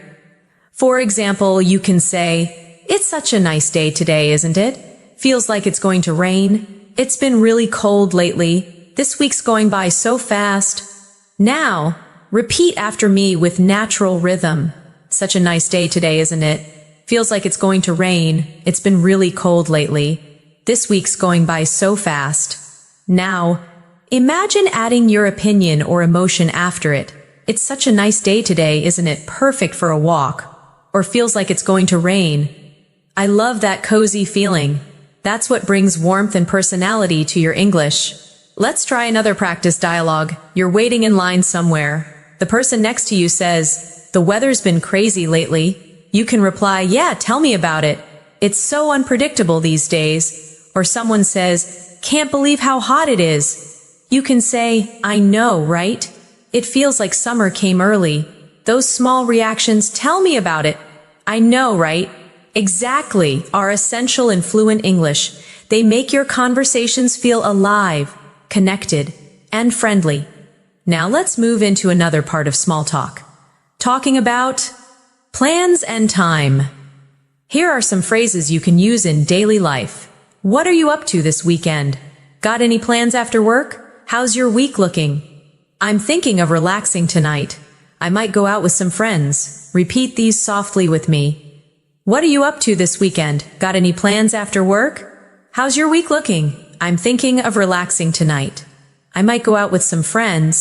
For example, you can say, "It's such a nice day today, isn't it? Feels like it's going to rain. It's been really cold lately. This week's going by so fast." Now, repeat after me with natural rhythm. "Such a nice day today, isn't it? Feels like it's going to rain. It's been really cold lately. This week's going by so fast." Now, imagine adding your opinion or emotion after it. "It's such a nice day today, isn't it? Perfect for a walk." Or "Feels like it's going to rain." I love that cozy feeling. That's what brings warmth and personality to your English. Let's try another practice dialogue. You're waiting in line somewhere. The person next to you says, "The weather's been crazy lately." You can reply, "Yeah, tell me about it. It's so unpredictable these days." Or someone says, "Can't believe how hot it is." You can say, "I know, right? It feels like summer came early." Those small reactions, "Tell me about it." "I know, right?" Exactly, are essential in fluent English. They make your conversations feel alive, connected, and friendly. Now let's move into another part of small talk. Talking about plans and time. Here are some phrases you can use in daily life. What are you up to this weekend? Got any plans after work? How's your week looking? I'm thinking of relaxing tonight. I might go out with some friends. Repeat these softly with me. What are you up to this weekend? Got any plans after work? How's your week looking? I'm thinking of relaxing tonight. I might go out with some friends.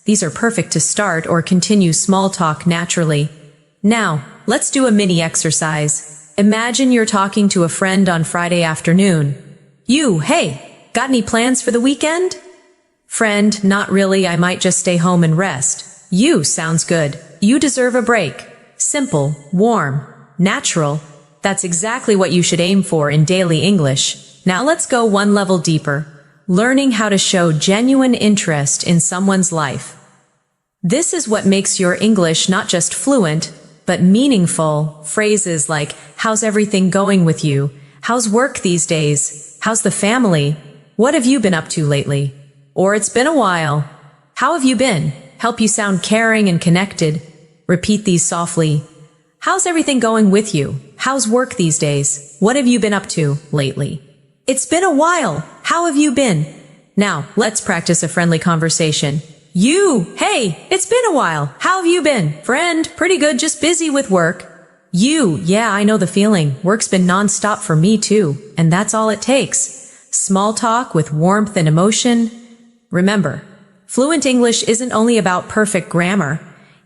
These are perfect to start or continue small talk naturally. Now, let's do a mini exercise. Imagine you're talking to a friend on Friday afternoon. You, "Hey, got any plans for the weekend?" Friend, "Not really, I might just stay home and rest." You, "Sounds good. You deserve a break." Simple, warm. natural. That's exactly what you should aim for in daily English. Now let's go one level deeper. Learning how to show genuine interest in someone's life. This is what makes your English not just fluent, but meaningful. Phrases like, how's everything going with you? How's work these days? How's the family? What have you been up to lately? Or it's been a while. How have you been? Help you sound caring and connected. Repeat these softly. How's everything going with you? How's work these days? What have you been up to lately? It's been a while. How have you been? Now, let's practice a friendly conversation. You, hey, it's been a while. How have you been? Friend, pretty good, just busy with work. You, yeah, I know the feeling. Work's been non-stop for me too. And that's all it takes. Small talk with warmth and emotion. Remember, fluent English isn't only about perfect grammar.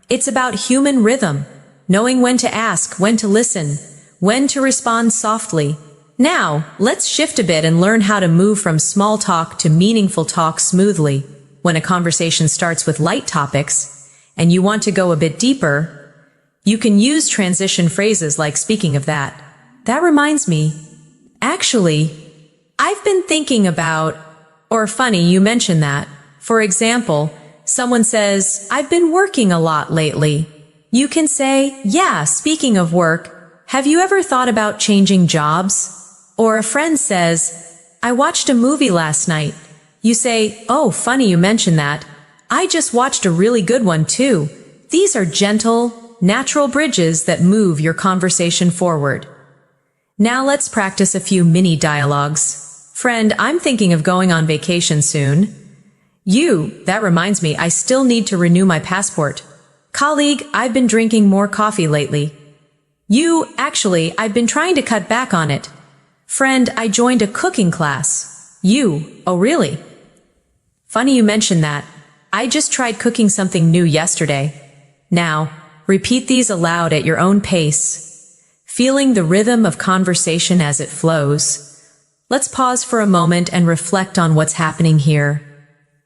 It's about human rhythm, knowing when to ask, when to listen, when to respond softly. Now, let's shift a bit and learn how to move from small talk to meaningful talk smoothly. When a conversation starts with light topics, and you want to go a bit deeper, you can use transition phrases like speaking of that. That reminds me, actually, I've been thinking about, or funny you mention that. For example, someone says, I've been working a lot lately. You can say, yeah, speaking of work, have you ever thought about changing jobs? Or a friend says, I watched a movie last night. You say, oh, funny you mention that. I just watched a really good one too. These are gentle, natural bridges that move your conversation forward. Now let's practice a few mini dialogues. Friend, I'm thinking of going on vacation soon. You, that reminds me, I still need to renew my passport. Colleague, I've been drinking more coffee lately. You, actually, I've been trying to cut back on it. Friend, I joined a cooking class. You, oh really? Funny you mention that. I just tried cooking something new yesterday. Now, repeat these aloud at your own pace, feeling the rhythm of conversation as it flows. Let's pause for a moment and reflect on what's happening here.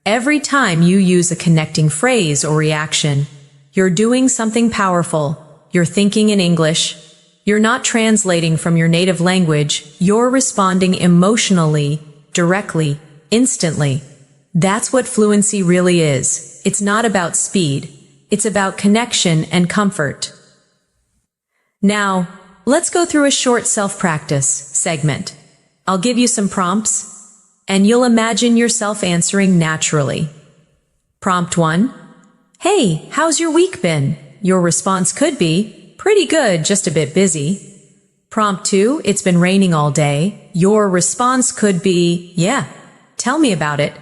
Every time you use a connecting phrase or reaction, you're doing something powerful. You're thinking in English. You're not translating from your native language. You're responding emotionally, directly, instantly. That's what fluency really is. It's not about speed. It's about connection and comfort. Now, let's go through a short self-practice segment. I'll give you some prompts, and you'll imagine yourself answering naturally. Prompt 1. Hey, how's your week been? Your response could be, pretty good, just a bit busy. Prompt 2, it's been raining all day. Your response could be, yeah, tell me about it.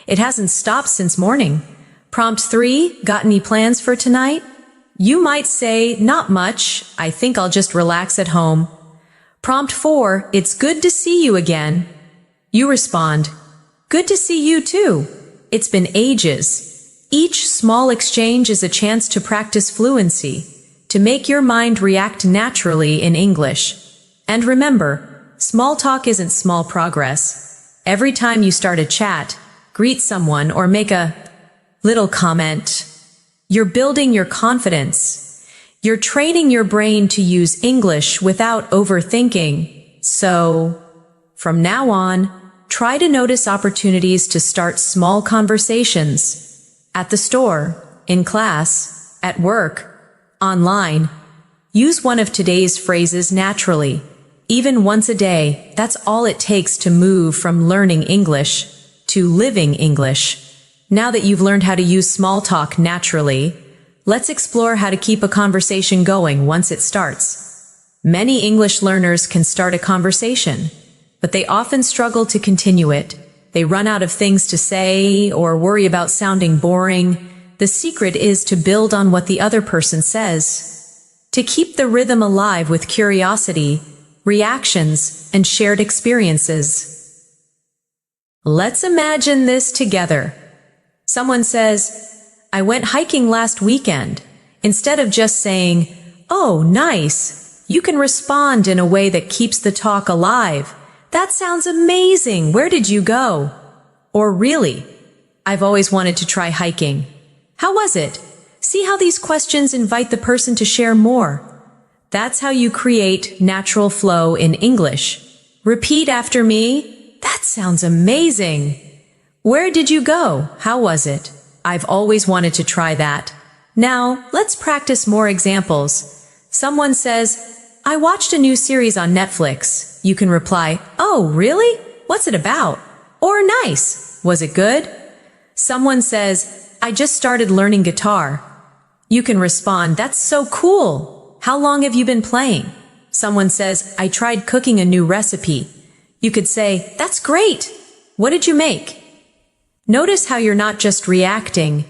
It hasn't stopped since morning. Prompt 3, got any plans for tonight? You might say, not much. I think I'll just relax at home. Prompt 4, it's good to see you again. You respond, good to see you too. It's been ages. Each small exchange is a chance to practice fluency, to make your mind react naturally in English. And remember, small talk isn't small progress. Every time you start a chat, greet someone, or make a little comment, you're building your confidence. You're training your brain to use English without overthinking. So, from now on, try to notice opportunities to start small conversations. At the store, in class, at work, online. Use one of today's phrases naturally. Even once a day, that's all it takes to move from learning English to living English. Now that you've learned how to use small talk naturally, let's explore how to keep a conversation going once it starts. Many English learners can start a conversation, but they often struggle to continue it. They run out of things to say or worry about sounding boring. The secret is to build on what the other person says, to keep the rhythm alive with curiosity, reactions, and shared experiences. Let's imagine this together. Someone says, I went hiking last weekend. Instead of just saying, oh, nice, you can respond in a way that keeps the talk alive. That sounds amazing. Where did you go? Or really, I've always wanted to try hiking. How was it? See how these questions invite the person to share more. That's how you create natural flow in English. Repeat after me. That sounds amazing. Where did you go? How was it? I've always wanted to try that. Now, let's practice more examples. Someone says, I watched a new series on Netflix. You can reply, oh, really? What's it about? Or nice. Was it good? Someone says, I just started learning guitar. You can respond, that's so cool. How long have you been playing? Someone says, I tried cooking a new recipe. You could say, that's great. What did you make? Notice how you're not just reacting,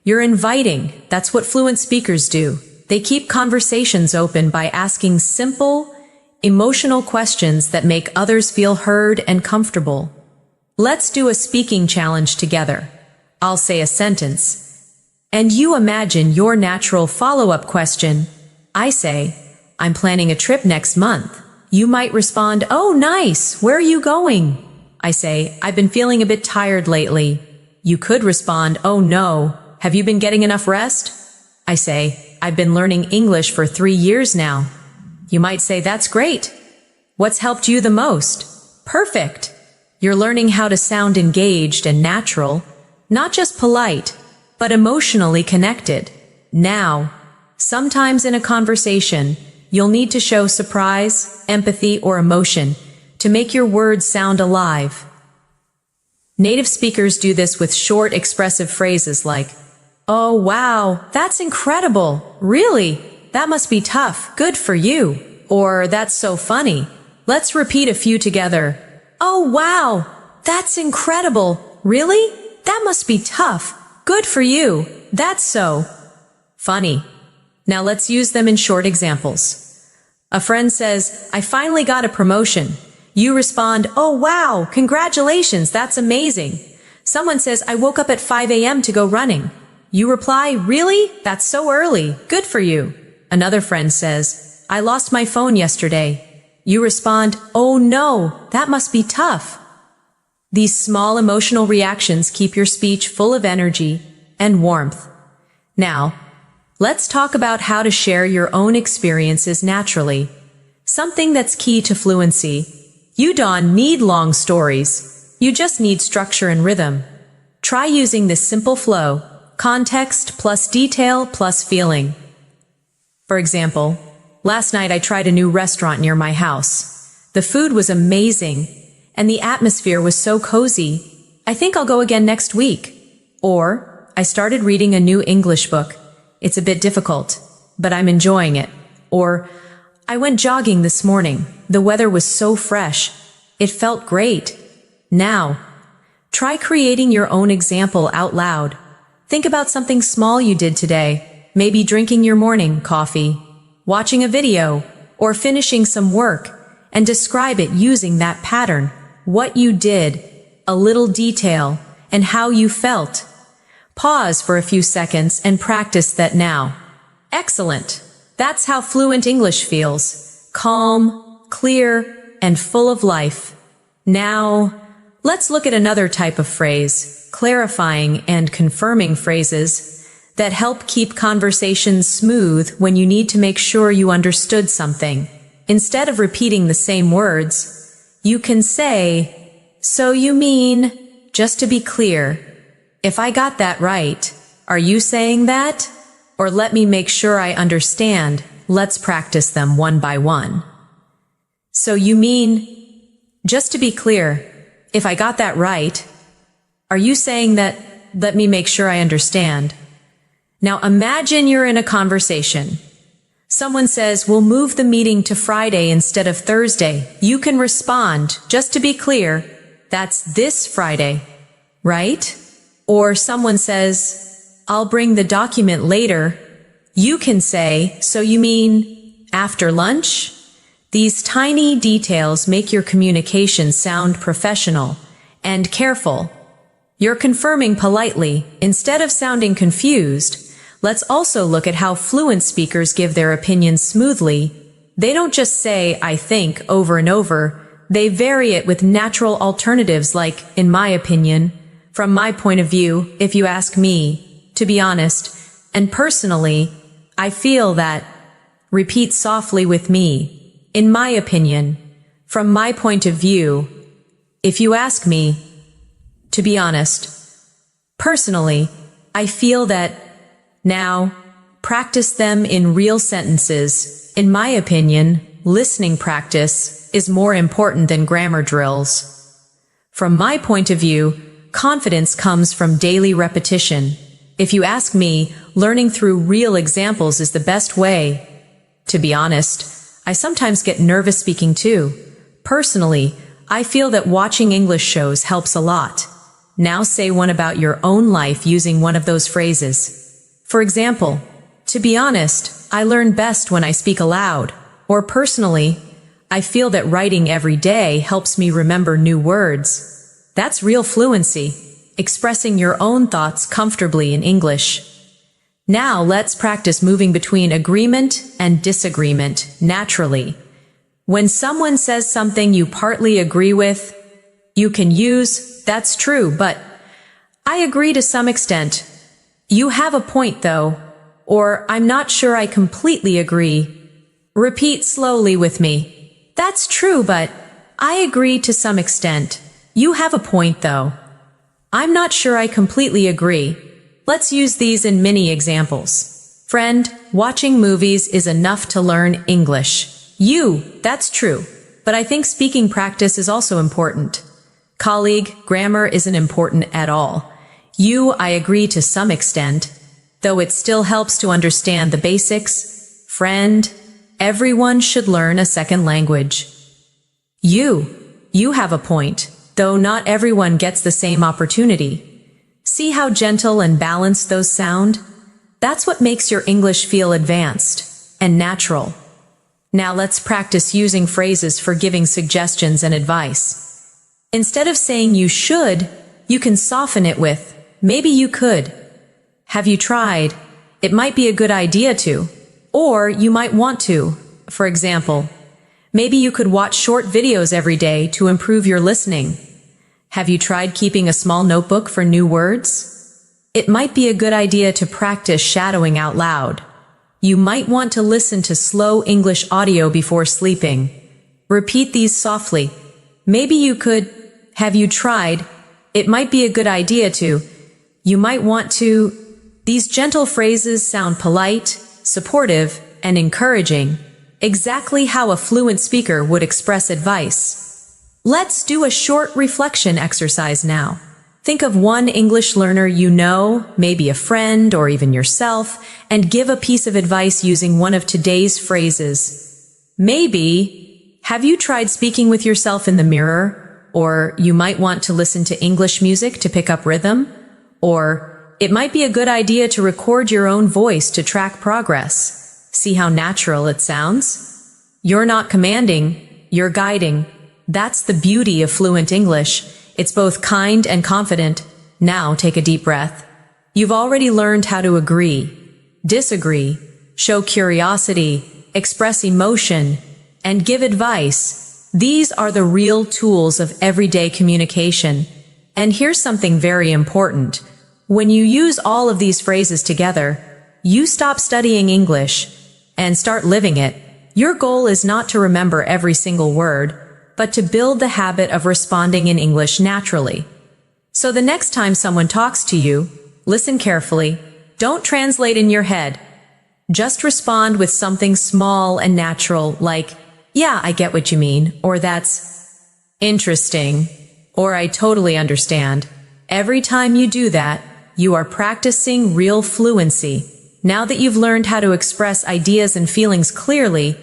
you're inviting. That's what fluent speakers do. They keep conversations open by asking simple, emotional questions that make others feel heard and comfortable. Let's do a speaking challenge together. I'll say a sentence, and you imagine your natural follow-up question. I say, I'm planning a trip next month. You might respond, oh, nice. Where are you going? I say, I've been feeling a bit tired lately. You could respond, oh no. Have you been getting enough rest? I say, I've been learning English for 3 years now. You might say, that's great. What's helped you the most? Perfect. You're learning how to sound engaged and natural, not just polite, but emotionally connected. Now, sometimes in a conversation, you'll need to show surprise, empathy, or emotion to make your words sound alive. Native speakers do this with short, expressive phrases like, oh, wow, that's incredible. Really? That must be tough. Good for you. Or, that's so funny. Let's repeat a few together. Oh, wow, that's incredible. Really? That must be tough. Good for you. That's so funny. Now let's use them in short examples. A friend says, I finally got a promotion. You respond, oh wow, congratulations, that's amazing. Someone says, I woke up at 5 a.m. to go running. You reply, really? That's so early. Good for you. Another friend says, I lost my phone yesterday. You respond, oh no, that must be tough. These small emotional reactions keep your speech full of energy and warmth. Now, let's talk about how to share your own experiences naturally. Something that's key to fluency. You don't need long stories. You just need structure and rhythm. Try using this simple flow, context plus detail plus feeling. For example, last night I tried a new restaurant near my house. The food was amazing, and the atmosphere was so cozy. I think I'll go again next week. Or, I started reading a new English book. It's a bit difficult, but I'm enjoying it. Or, I went jogging this morning. The weather was so fresh. It felt great. Now, try creating your own example out loud. Think about something small you did today. Maybe drinking your morning coffee, watching a video, or finishing some work, and describe it using that pattern. What you did, a little detail, and how you felt. Pause for a few seconds and practice that now. Excellent! That's how fluent English feels. Calm, clear, and full of life. Now, let's look at another type of phrase, clarifying and confirming phrases that help keep conversations smooth when you need to make sure you understood something. Instead of repeating the same words, you can say, so you mean, just to be clear, if I got that right, are you saying that? Or let me make sure I understand. Let's practice them one by one. So you mean, just to be clear, if I got that right, are you saying that, let me make sure I understand? Now imagine you're in a conversation. Someone says, we'll move the meeting to Friday instead of Thursday. You can respond, just to be clear, that's this Friday, right? Or someone says, I'll bring the document later. You can say, so you mean after lunch? These tiny details make your communication sound professional and careful. You're confirming politely instead of sounding confused. Let's also look at how fluent speakers give their opinions smoothly. They don't just say, I think, over and over. They vary it with natural alternatives like, in my opinion, from my point of view, if you ask me. To be honest, and personally, I feel that, Repeat softly with me. In my opinion, from my point of view, if you ask me, to be honest, personally, I feel that. Now, practice them in real sentences. In my opinion, listening practice is more important than grammar drills. From my point of view, confidence comes from daily repetition. If you ask me, learning through real examples is the best way. To be honest, I sometimes get nervous speaking too. Personally, I feel that watching English shows helps a lot. Now say one about your own life using one of those phrases. For example, to be honest, I learn best when I speak aloud. Or personally, I feel that writing every day helps me remember new words. That's real fluency, expressing your own thoughts comfortably in English. Now let's practice moving between agreement and disagreement naturally. When someone says something you partly agree with, you can use, "That's true, but I agree to some extent. You have a point though," or "I'm not sure I completely agree." Repeat slowly with me. "That's true, but I agree to some extent. You have a point though. I'm not sure I completely agree." Let's use these in mini examples. Friend, watching movies is enough to learn English. You, that's true, but I think speaking practice is also important. Colleague, grammar isn't important at all. You, I agree to some extent, though it still helps to understand the basics. Friend, everyone should learn a second language. You have a point, though not everyone gets the same opportunity. See how gentle and balanced those sound? That's what makes your English feel advanced and natural. Now let's practice using phrases for giving suggestions and advice. Instead of saying you should, you can soften it with, "Maybe you could." "Have you tried? It might be a good idea to." Or you might want to. For example, maybe you could watch short videos every day to improve your listening. Have you tried keeping a small notebook for new words? It might be a good idea to practice shadowing out loud. You might want to listen to slow English audio before sleeping. Repeat these softly. Maybe you could. Have you tried? It might be a good idea to. You might want to. These gentle phrases sound polite, supportive, and encouraging, exactly how a fluent speaker would express advice. Let's do a short reflection exercise now. Think of one English learner you know, maybe a friend or even yourself, and give a piece of advice using one of today's phrases. Maybe, have you tried speaking with yourself in the mirror? Or you might want to listen to English music to pick up rhythm? Or it might be a good idea to record your own voice to track progress. See how natural it sounds? You're not commanding, you're guiding. That's the beauty of fluent English. It's both kind and confident. Now take a deep breath. You've already learned how to agree, disagree, show curiosity, express emotion, and give advice. These are the real tools of everyday communication. And here's something very important. When you use all of these phrases together, you stop studying English and start living it. Your goal is not to remember every single word, but to build the habit of responding in English naturally. So the next time someone talks to you, listen carefully. Don't translate in your head. Just respond with something small and natural like, "Yeah, I get what you mean," or "That's interesting," or "I totally understand." Every time you do that, you are practicing real fluency. Now that you've learned how to express ideas and feelings clearly,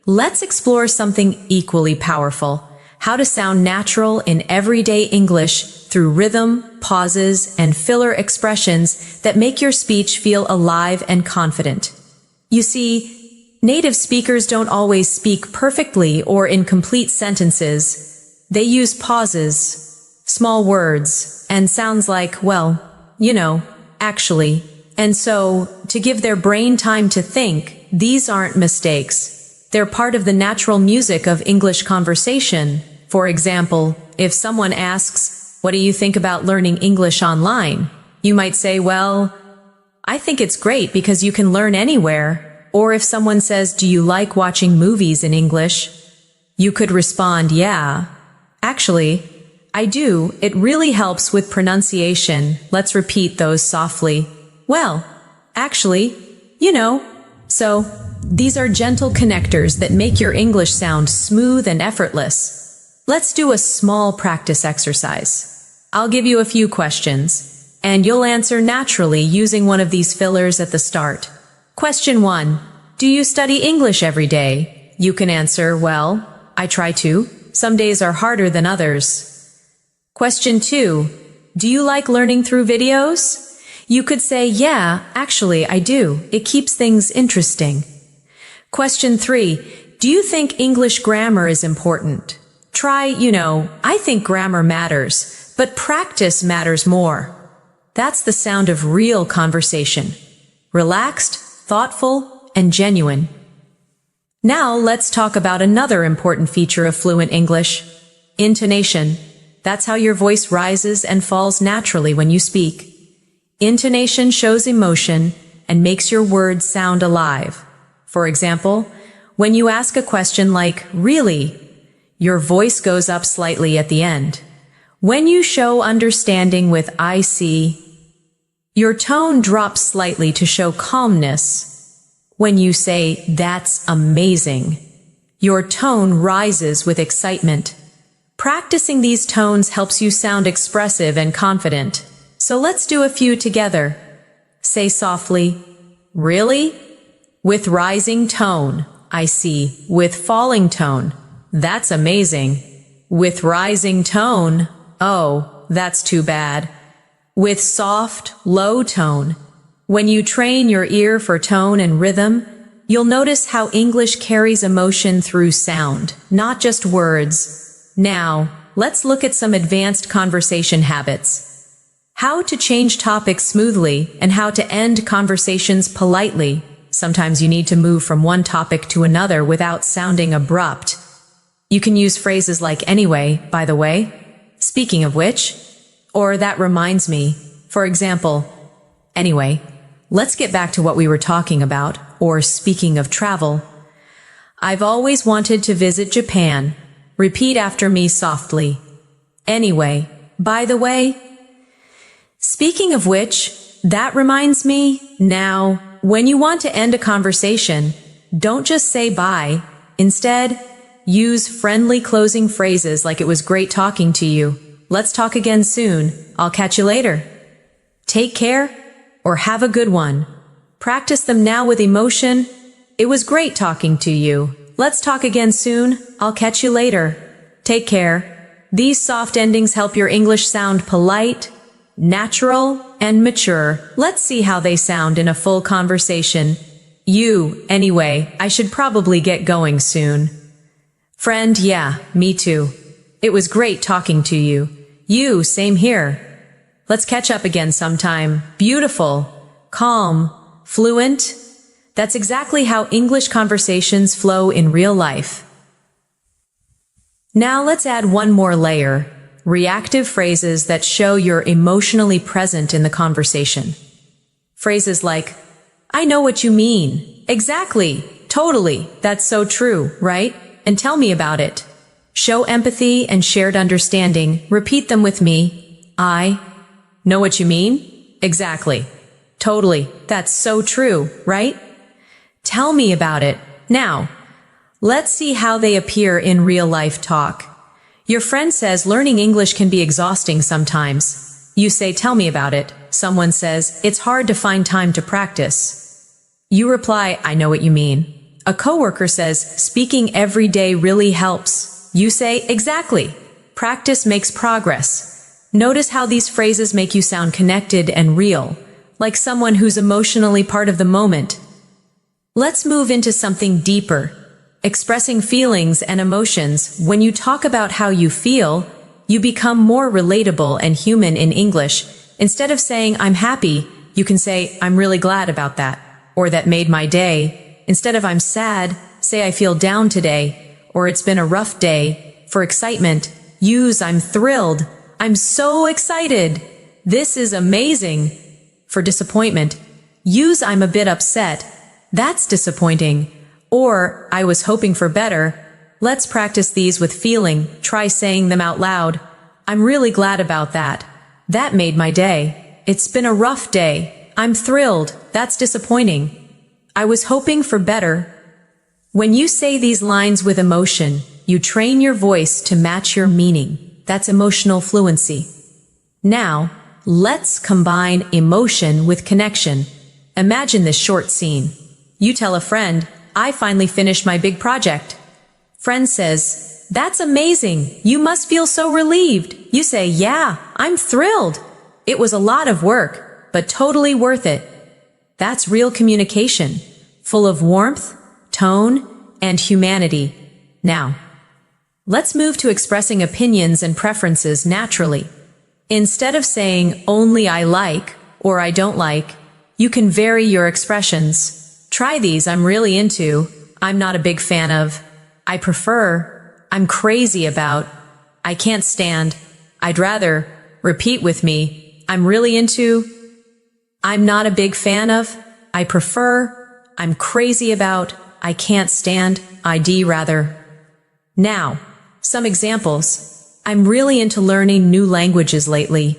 let's explore something equally powerful: how to sound natural in everyday English through rhythm, pauses, and filler expressions that make your speech feel alive and confident. You see, native speakers don't always speak perfectly or in complete sentences. They use pauses, small words, and sounds like, well, actually. And so, to give their brain time to think, these aren't mistakes. They're part of the natural music of English conversation. For example, if someone asks, "What do you think about learning English online?" You might say, "Well, I think it's great because you can learn anywhere." Or if someone says, "Do you like watching movies in English?" You could respond, "Yeah. Actually, I do. It really helps with pronunciation." Let's repeat those softly. "Well, actually, you know." So, these are gentle connectors that make your English sound smooth and effortless. Let's do a small practice exercise. I'll give you a few questions, and you'll answer naturally using one of these fillers at the start. Question 1. Do you study English every day? You can answer, "Well, I try to. Some days are harder than others." Question 2. Do you like learning through videos? You could say, "Yeah, actually, I do. It keeps things interesting." Question 3. Do you think English grammar is important? Try, "I think grammar matters, but practice matters more." That's the sound of real conversation. Relaxed, thoughtful, and genuine. Now let's talk about another important feature of fluent English: intonation. That's how your voice rises and falls naturally when you speak. Intonation shows emotion and makes your words sound alive. For example, when you ask a question like, "Really?" your voice goes up slightly at the end. When you show understanding with "I see," your tone drops slightly to show calmness. When you say, "That's amazing," your tone rises with excitement. Practicing these tones helps you sound expressive and confident. So let's do a few together. Say softly, "Really?" with rising tone, "I see." With falling tone, "That's amazing." With rising tone, "Oh, that's too bad." With soft, low tone. When you train your ear for tone and rhythm, you'll notice how English carries emotion through sound, not just words. Now, let's look at some advanced conversation habits. How to change topics smoothly and how to end conversations politely. Sometimes you need to move from one topic to another without sounding abrupt. You can use phrases like "Anyway, by the way," "Speaking of which," or "That reminds me." For example, "Anyway, let's get back to what we were talking about," or "Speaking of travel, I've always wanted to visit Japan." Repeat after me softly. "Anyway, by the way, speaking of which, that reminds me." Now, when you want to end a conversation, don't just say bye. Instead, use friendly closing phrases like "It was great talking to you," "Let's talk again soon," "I'll catch you later," "Take care," or "Have a good one." Practice them now with emotion. "It was great talking to you. Let's talk again soon. I'll catch you later. Take care." These soft endings help your English sound polite, natural, and mature. Let's see how they sound in a full conversation. You, "Anyway, I should probably get going soon." Friend, "Yeah, me too. It was great talking to you." You, "Same here. Let's catch up again sometime." Beautiful, calm, fluent. That's exactly how English conversations flow in real life. Now let's add one more layer: reactive phrases that show you're emotionally present in the conversation. Phrases like, "I know what you mean," "Exactly," "Totally," "That's so true, right?" and "Tell me about it." Show empathy and shared understanding. Repeat them with me. "I know what you mean," "Exactly," "Totally," "That's so true, right?" "Tell me about it." Now, let's see how they appear in real-life talk. Your friend says learning English can be exhausting sometimes. You say, "Tell me about it." Someone says, "It's hard to find time to practice." You reply, "I know what you mean." A coworker says, "Speaking every day really helps." You say, "Exactly. Practice makes progress." Notice how these phrases make you sound connected and real, like someone who's emotionally part of the moment. Let's move into something deeper. Expressing feelings and emotions. When you talk about how you feel, you become more relatable and human in English. Instead of saying, "I'm happy," you can say, "I'm really glad about that," or "That made my day." Instead of "I'm sad," say, "I feel down today," or "It's been a rough day." For excitement, use "I'm thrilled," "I'm so excited," "This is amazing." For disappointment, use "I'm a bit upset," That's disappointing. Or, I was hoping for better. Let's practice these with feeling. Try saying them out loud. I'm really glad about that. That made my day. It's been a rough day. I'm thrilled. That's disappointing. I was hoping for better. When you say these lines with emotion, you train your voice to match your meaning. That's emotional fluency. Now, let's combine emotion with connection. Imagine this short scene. You tell a friend, I finally finished my big project. Friend says, that's amazing. You must feel so relieved. You say, yeah, I'm thrilled. It was a lot of work, but totally worth it. That's real communication, full of warmth, tone, and humanity. Now, let's move to expressing opinions and preferences naturally. Instead of saying only I like or I don't like, you can vary your expressions. Try these: I'm really into, I'm not a big fan of, I prefer, I'm crazy about, I can't stand, I'd rather. Repeat with me: I'm really into, I'm not a big fan of, I prefer, I'm crazy about, I can't stand, I'd rather. Now, some examples. I'm really into learning new languages lately.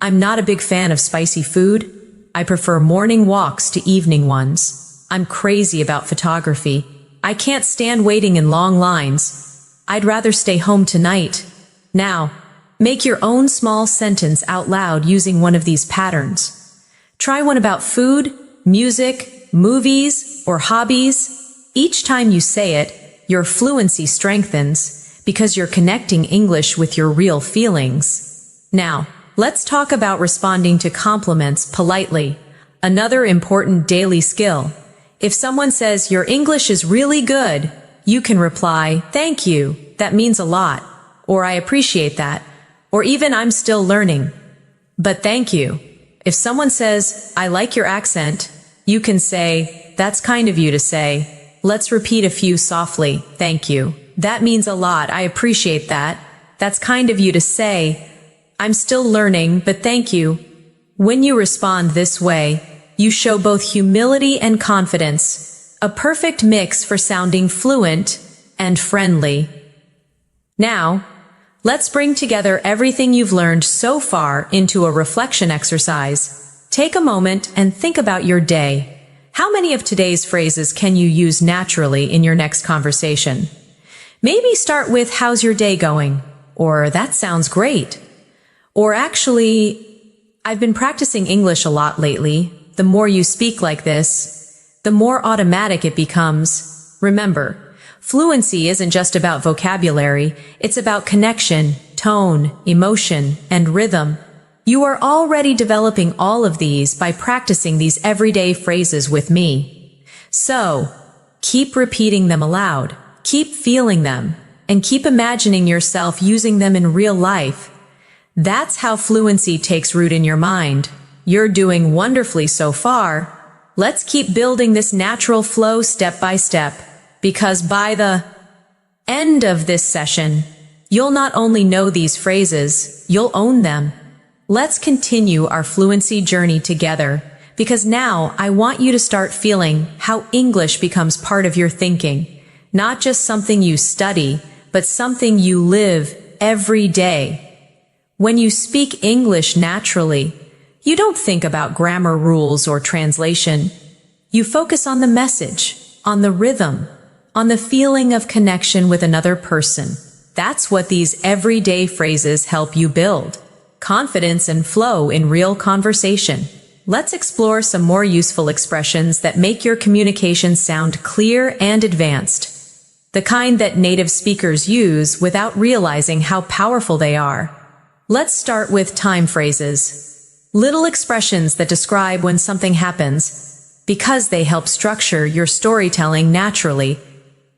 I'm not a big fan of spicy food. I prefer morning walks to evening ones. I'm crazy about photography. I can't stand waiting in long lines. I'd rather stay home tonight. Now, make your own small sentence out loud using one of these patterns. Try one about food, music, movies, or hobbies. Each time you say it, your fluency strengthens because you're connecting English with your real feelings. Now, let's talk about responding to compliments politely. Another important daily skill. If someone says, your English is really good, you can reply, thank you, that means a lot, or I appreciate that, or even I'm still learning. But thank you. If someone says, I like your accent, you can say, that's kind of you to say. Let's repeat a few softly. Thank you. That means a lot. I appreciate that. That's kind of you to say. I'm still learning, but thank you. When you respond this way, you show both humility and confidence, a perfect mix for sounding fluent and friendly. Now, let's bring together everything you've learned so far into a reflection exercise. Take a moment and think about your day. How many of today's phrases can you use naturally in your next conversation? Maybe start with, how's your day going? Or, that sounds great. Or actually, I've been practicing English a lot lately. The more you speak like this, the more automatic it becomes. Remember, fluency isn't just about vocabulary, it's about connection, tone, emotion, and rhythm. You are already developing all of these by practicing these everyday phrases with me. So, keep repeating them aloud, keep feeling them, and keep imagining yourself using them in real life. That's how fluency takes root in your mind. You're doing wonderfully so far. Let's keep building this natural flow step by step, because by the end of this session, you'll not only know these phrases, you'll own them. Let's continue our fluency journey together, because now I want you to start feeling how English becomes part of your thinking. Not just something you study, but something you live every day. When you speak English naturally, you don't think about grammar rules or translation. You focus on the message, on the rhythm, on the feeling of connection with another person. That's what these everyday phrases help you build. Confidence and flow in real conversation. Let's explore some more useful expressions that make your communication sound clear and advanced. The kind that native speakers use without realizing how powerful they are. Let's start with time phrases. Little expressions that describe when something happens, because they help structure your storytelling naturally.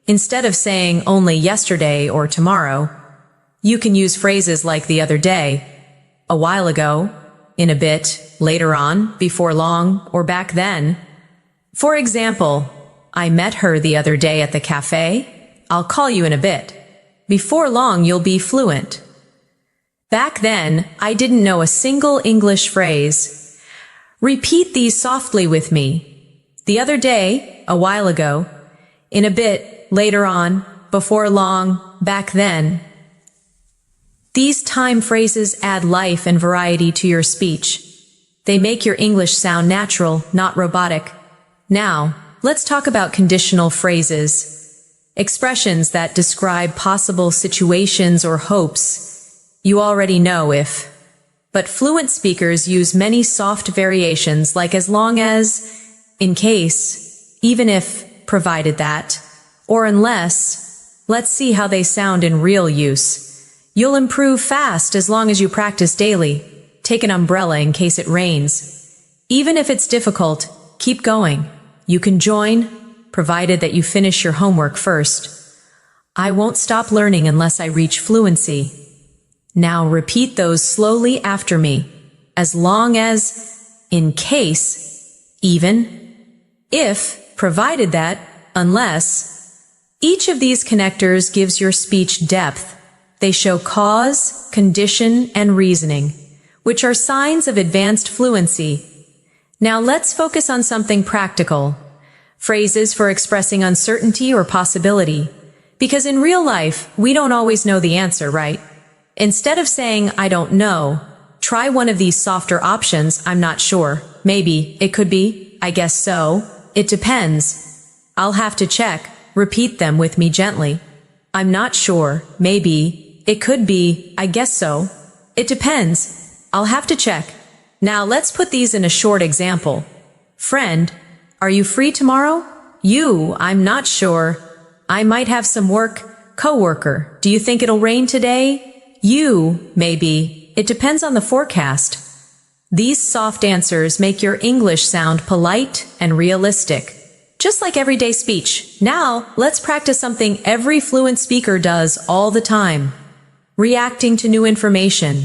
Instead of saying only yesterday or tomorrow, you can use phrases like the other day, a while ago, in a bit, later on, before long, or back then. For example, I met her the other day at the cafe. I'll call you in a bit. Before long, you'll be fluent. Back then, I didn't know a single English phrase. Repeat these softly with me. the other day, a while ago, in a bit, later on, before long, back then. These time phrases add life and variety to your speech. They make your English sound natural, not robotic. Now, let's talk about conditional phrases. Expressions that describe possible situations or hopes. You already know if. But fluent speakers use many soft variations like as long as, in case, even if, provided that, or unless. Let's see how they sound in real use. You'll improve fast as long as you practice daily. Take an umbrella in case it rains. Even if it's difficult, keep going. You can join, provided that you finish your homework first. I won't stop learning unless I reach fluency. Now repeat those slowly after me. As long as, in case, even, if, provided that, unless. Each of these connectors gives your speech depth. They show cause, condition, and reasoning, which are signs of advanced fluency. Now let's focus on something practical. Phrases for expressing uncertainty or possibility. Because in real life, we don't always know the answer, right? Instead of saying, I don't know, try one of these softer options, I'm not sure, maybe, it could be, I guess so, it depends. I'll have to check, repeat them with me gently. I'm not sure, maybe, it could be, I guess so, it depends. I'll have to check. Now let's put these in a short example. Friend, are you free tomorrow? You, I'm not sure. I might have some work. Coworker, do you think it'll rain today? You, maybe. It depends on the forecast. These soft answers make your English sound polite and realistic. Just like everyday speech. Now, let's practice something every fluent speaker does all the time. Reacting to new information.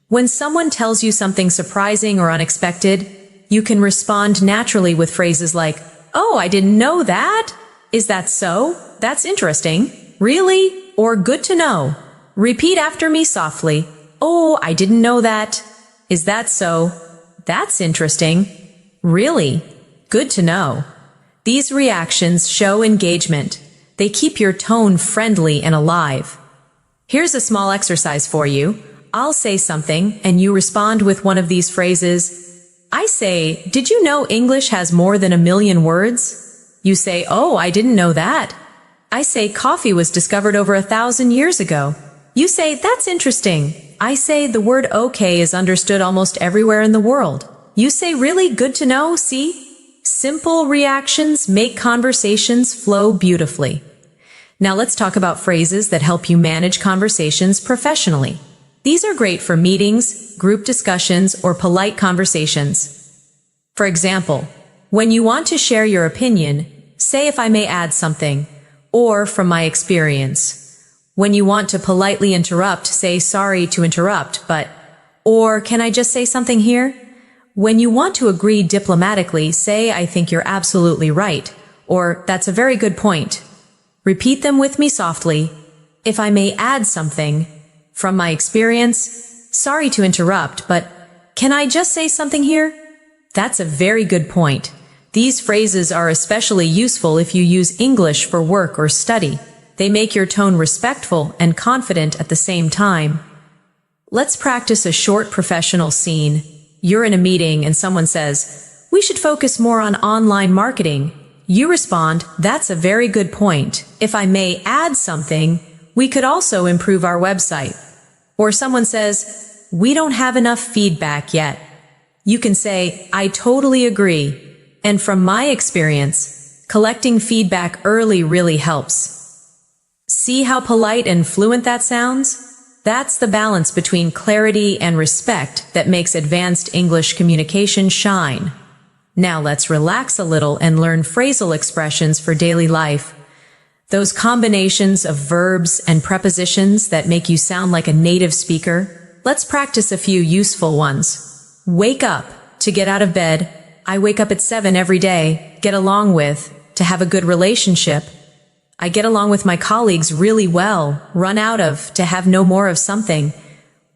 When someone tells you something surprising or unexpected, you can respond naturally with phrases like, oh, I didn't know that. Is that so? That's interesting. Really? Or good to know. Repeat after me softly. Oh, I didn't know that. Is that so? That's interesting. Really? Good to know. These reactions show engagement. They keep your tone friendly and alive. Here's a small exercise for you. I'll say something, and you respond with one of these phrases. I say, did you know English has more than 1 million words? You say, oh, I didn't know that. I say, coffee was discovered over 1,000 years ago. You say, that's interesting. I say, the word okay is understood almost everywhere in the world. You say, really? Good to know, see? Simple reactions make conversations flow beautifully. Now let's talk about phrases that help you manage conversations professionally. These are great for meetings, group discussions, or polite conversations. For example, when you want to share your opinion, say if I may add something, or from my experience. When you want to politely interrupt, say sorry to interrupt, but, or can I just say something here? When you want to agree diplomatically, say I think you're absolutely right, or that's a very good point. Repeat them with me softly. If I may add something, from my experience, sorry to interrupt, but can I just say something here? That's a very good point. These phrases are especially useful if you use English for work or study. They make your tone respectful and confident at the same time. Let's practice a short professional scene. You're in a meeting and someone says, we should focus more on online marketing. You respond, that's a very good point. If I may add something, we could also improve our website. Or someone says, we don't have enough feedback yet. You can say, I totally agree. And from my experience, collecting feedback early really helps. See how polite and fluent that sounds? That's the balance between clarity and respect that makes advanced English communication shine. Now let's relax a little and learn phrasal expressions for daily life. Those combinations of verbs and prepositions that make you sound like a native speaker. Let's practice a few useful ones. Wake up, to get out of bed. I wake up at 7 every day. Get along with, to have a good relationship. I get along with my colleagues really well. Run out of, to have no more of something.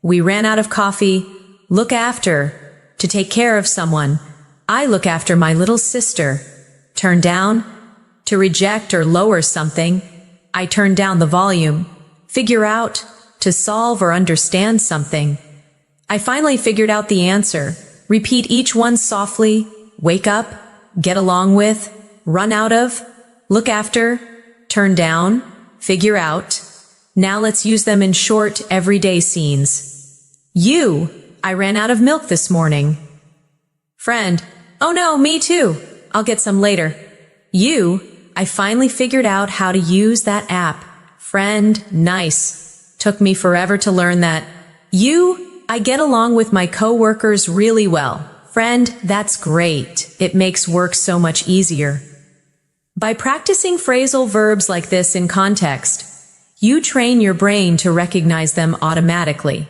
We ran out of coffee. Look after, to take care of someone. I look after my little sister. turn down. To reject or lower something, I turn down the volume. Figure out, to solve or understand something. I finally figured out the answer. Repeat each one softly. Wake up, get along with, run out of, look after, turn down, figure out. Now let's use them in short, everyday scenes. You, I ran out of milk this morning. Friend, oh no, me too. I'll get some later. You, I finally figured out how to use that app. Friend, nice. Took me forever to learn that. You, I get along with my coworkers really well. Friend, that's great. It makes work so much easier. By practicing phrasal verbs like this in context, you train your brain to recognize them automatically.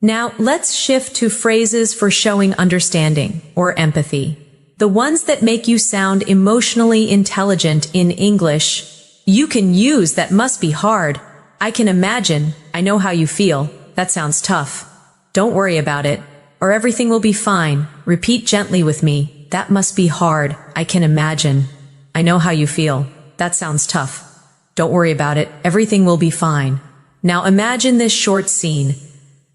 Now, let's shift to phrases for showing understanding or empathy. The ones that make you sound emotionally intelligent in English. You can use that must be hard. I can imagine. I know how you feel. That sounds tough. Don't worry about it, or everything will be fine. Repeat gently with me. That must be hard. I can imagine. I know how you feel. That sounds tough. Don't worry about it. Everything will be fine. Now imagine this short scene.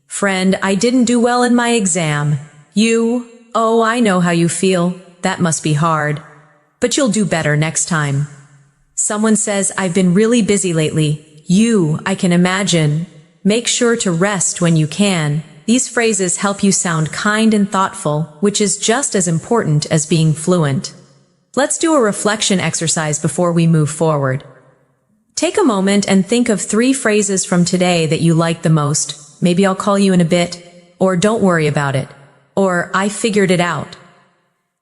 Friend, I didn't do well in my exam. You, oh, I know how you feel. That must be hard. But you'll do better next time. Someone says, I've been really busy lately. You, I can imagine. Make sure to rest when you can. These phrases help you sound kind and thoughtful, which is just as important as being fluent. Let's do a reflection exercise before we move forward. Take a moment and think of 3 phrases from today that you like the most. Maybe I'll call you in a bit, or don't worry about it, or I figured it out.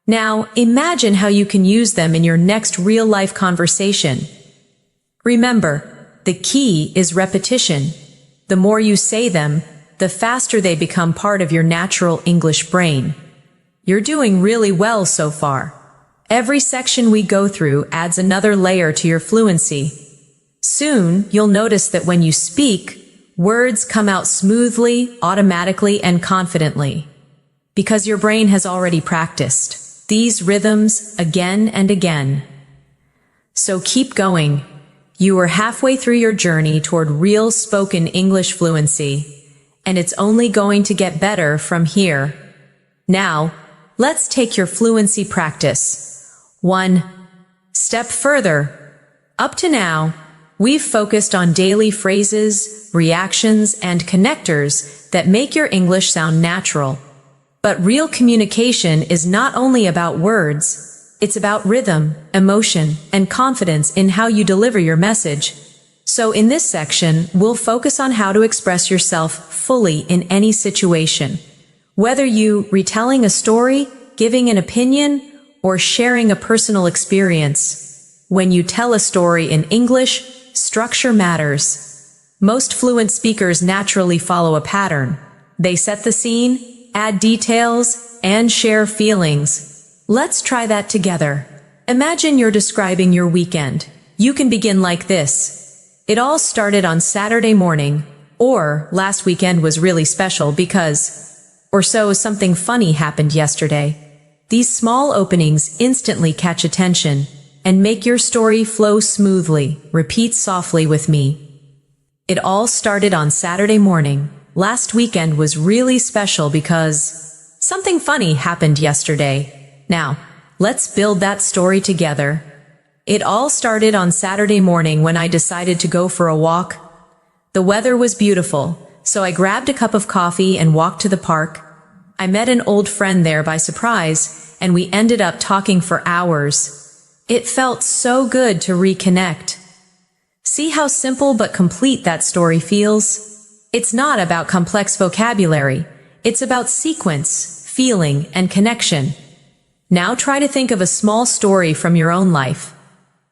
Now, imagine how you can use them in your next real-life conversation. Remember, the key is repetition. The more you say them, the faster they become part of your natural English brain. You're doing really well so far. Every section we go through adds another layer to your fluency. Soon, you'll notice that when you speak, words come out smoothly, automatically, and confidently. Because your brain has already practiced these rhythms again and again. So keep going. You are halfway through your journey toward real spoken English fluency, and it's only going to get better from here. Now, let's take your fluency practice 1 step further. Up to now, we've focused on daily phrases, reactions, and connectors that make your English sound natural. But real communication is not only about words, it's about rhythm, emotion, and confidence in how you deliver your message. So in this section, we'll focus on how to express yourself fully in any situation. Whether you retelling a story, giving an opinion, or sharing a personal experience. When you tell a story in English, structure matters. Most fluent speakers naturally follow a pattern. They set the scene, add details, and share feelings. Let's try that together. Imagine you're describing your weekend. You can begin like this. It all started on Saturday morning, or last weekend was really special because, or so something funny happened yesterday. These small openings instantly catch attention and make your story flow smoothly. Repeat softly with me. It all started on Saturday morning. Last weekend was really special because something funny happened yesterday. Now, let's build that story together. It all started on Saturday morning when I decided to go for a walk. The weather was beautiful, so I grabbed a cup of coffee and walked to the park. I met an old friend there by surprise, and we ended up talking for hours. It felt so good to reconnect. See how simple but complete that story feels? It's not about complex vocabulary. It's about sequence, feeling, and connection. Now try to think of a small story from your own life.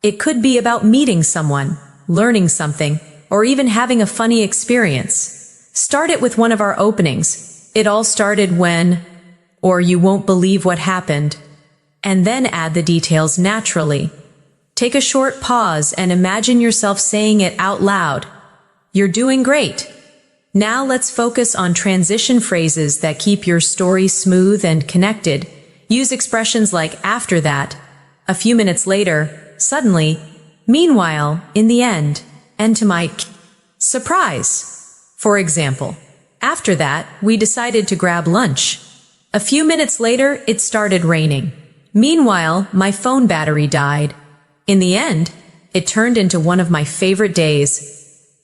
It could be about meeting someone, learning something, or even having a funny experience. Start it with one of our openings. It all started when, or you won't believe what happened, and then add the details naturally. Take a short pause and imagine yourself saying it out loud. You're doing great. Now let's focus on transition phrases that keep your story smooth and connected. Use expressions like after that, A few minutes later, suddenly, meanwhile, in the end, and to my surprise. For example, after that, we decided to grab lunch. A few minutes later, it started raining. Meanwhile, my phone battery died. In the end, it turned into one of my favorite days.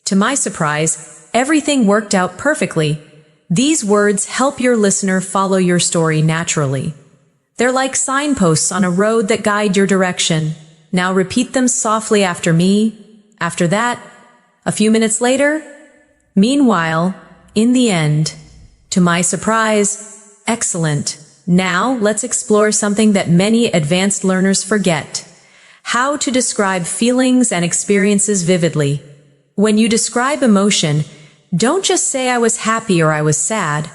To my surprise, everything worked out perfectly. These words help your listener follow your story naturally. They're like signposts on a road that guide your direction. Now repeat them softly after me. After that, a few minutes later, meanwhile, in the end, to my surprise, excellent. Now let's explore something that many advanced learners forget: how to describe feelings and experiences vividly. When you describe emotion, don't just say I was happy or I was sad.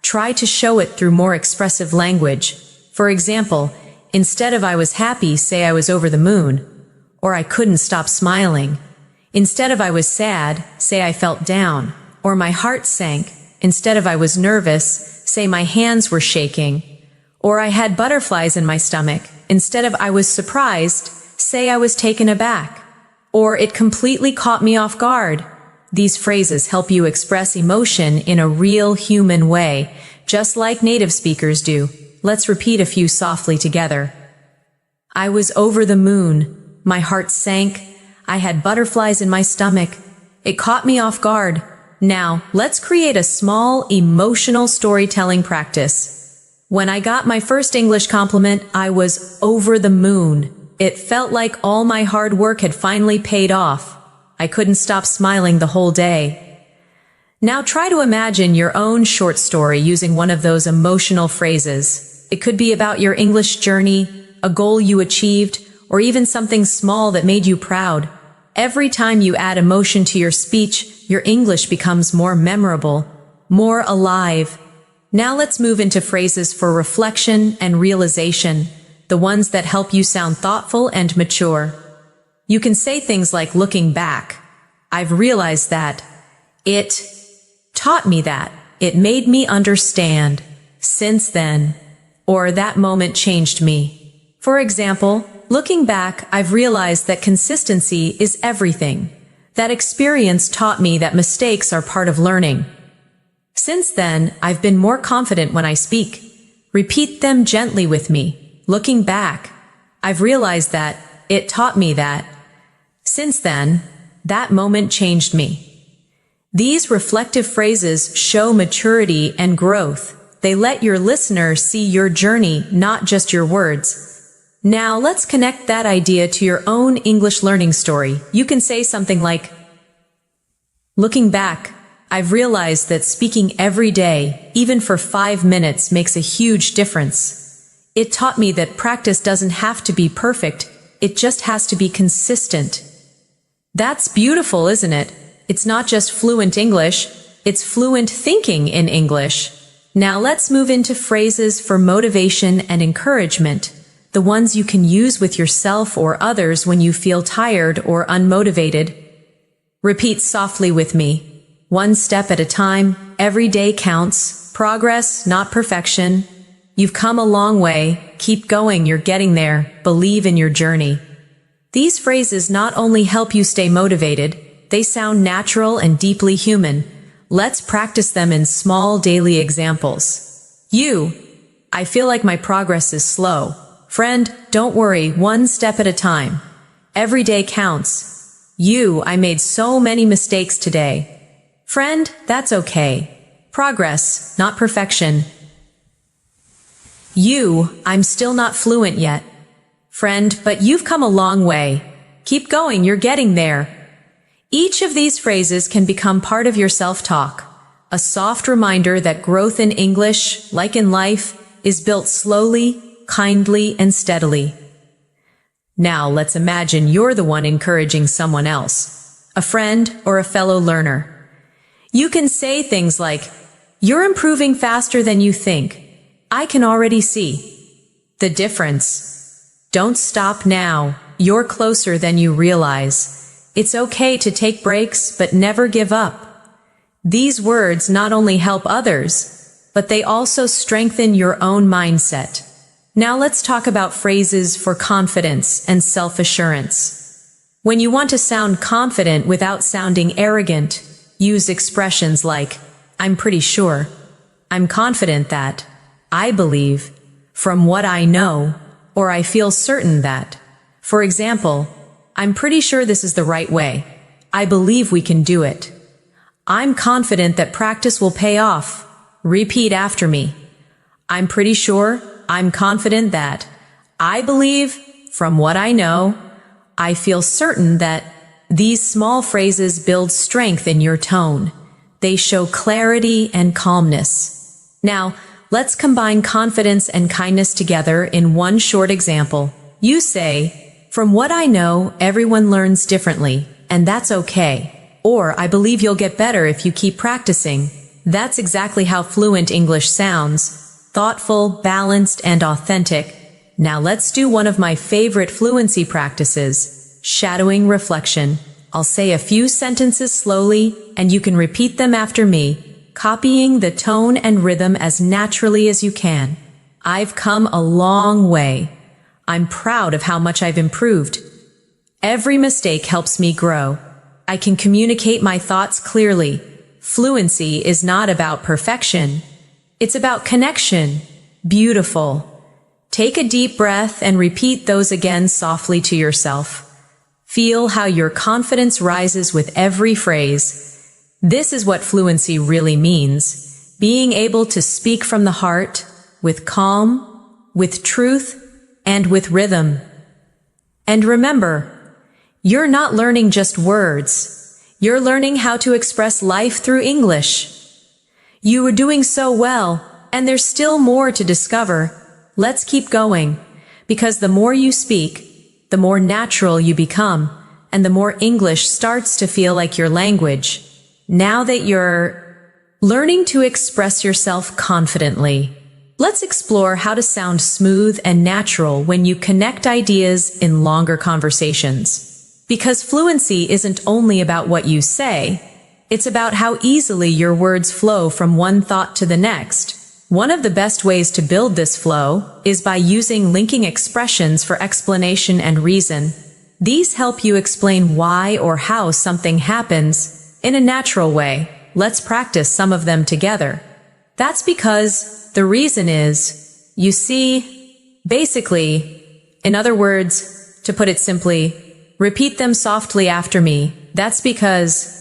Try to show it through more expressive language. For example, instead of I was happy, say I was over the moon, or I couldn't stop smiling. Instead of I was sad, say I felt down, or my heart sank. Instead of I was nervous, say my hands were shaking, or I had butterflies in my stomach. Instead of I was surprised, say I was taken aback, or it completely caught me off guard. These phrases help you express emotion in a real human way, just like native speakers do. Let's repeat a few softly together. I was over the moon. My heart sank. I had butterflies in my stomach. It caught me off guard. Now, let's create a small, emotional storytelling practice. When I got my first English compliment, I was over the moon. It felt like all my hard work had finally paid off. I couldn't stop smiling the whole day. Now try to imagine your own short story using one of those emotional phrases. It could be about your English journey, a goal you achieved, or even something small that made you proud. Every time you add emotion to your speech, your English becomes more memorable, more alive. Now let's move into phrases for reflection and realization, the ones that help you sound thoughtful and mature. You can say things like, looking back, I've realized that. It taught me that. It made me understand. Since then. Or that moment changed me. For example, looking back, I've realized that consistency is everything. That experience taught me that mistakes are part of learning. Since then, I've been more confident when I speak. Repeat them gently with me. Looking back, I've realized that. It taught me that. Since then, that moment changed me. These reflective phrases show maturity and growth. They let your listener see your journey, not just your words. Now let's connect that idea to your own English learning story. You can say something like, looking back, I've realized that speaking every day, even for 5 minutes, makes a huge difference. It taught me that practice doesn't have to be perfect, it just has to be consistent. That's beautiful, isn't it? It's not just fluent English, it's fluent thinking in English. Now let's move into phrases for motivation and encouragement, the ones you can use with yourself or others when you feel tired or unmotivated. Repeat softly with me. One step at a time, every day counts, progress, not perfection. You've come a long way, keep going, you're getting there, believe in your journey. These phrases not only help you stay motivated, they sound natural and deeply human. Let's practice them in small daily examples. I feel like my progress is slow. Friend, don't worry, one step at a time. Every day counts. I made so many mistakes today. Friend, that's okay. Progress, not perfection. I'm still not fluent yet. Friend, but you've come a long way. Keep going, you're getting there. Each of these phrases can become part of your self-talk, a soft reminder that growth in English, like in life, is built slowly, kindly, and steadily. Now let's imagine you're the one encouraging someone else, a friend or a fellow learner. You can say things like, you're improving faster than you think. I can already see the difference. Don't stop now. You're closer than you realize. It's okay to take breaks, but never give up. These words not only help others, but they also strengthen your own mindset. Now let's talk about phrases for confidence and self-assurance. When you want to sound confident without sounding arrogant, use expressions like, I'm pretty sure, I'm confident that, I believe, from what I know, or I feel certain that. For example, I'm pretty sure this is the right way. I believe we can do it. I'm confident that practice will pay off. Repeat after me. I'm pretty sure, I'm confident that, I believe, from what I know, I feel certain that. These small phrases build strength in your tone. They show clarity and calmness. Now, let's combine confidence and kindness together in one short example. You say, from what I know, everyone learns differently, and that's okay. Or, I believe you'll get better if you keep practicing. That's exactly how fluent English sounds. Thoughtful, balanced, and authentic. Now let's do one of my favorite fluency practices. Shadowing reflection. I'll say a few sentences slowly, and you can repeat them after me, copying the tone and rhythm as naturally as you can. I've come a long way. I'm proud of how much I've improved. Every mistake helps me grow. I can communicate my thoughts clearly. Fluency is not about perfection. It's about connection. Beautiful. Take a deep breath and repeat those again softly to yourself. Feel how your confidence rises with every phrase. This is what fluency really means. Being able to speak from the heart, with calm, with truth, and with rhythm. And remember, you're not learning just words. You're learning how to express life through English. You are doing so well, and there's still more to discover. Let's keep going, because the more you speak, the more natural you become, and the more English starts to feel like your language. Now that you're learning to express yourself confidently, let's explore how to sound smooth and natural when you connect ideas in longer conversations. Because fluency isn't only about what you say, it's about how easily your words flow from one thought to the next. One of the best ways to build this flow is by using linking expressions for explanation and reason. These help you explain why or how something happens in a natural way. Let's practice some of them together. That's because the reason is, you see, basically, in other words, to put it simply, repeat them softly after me. That's because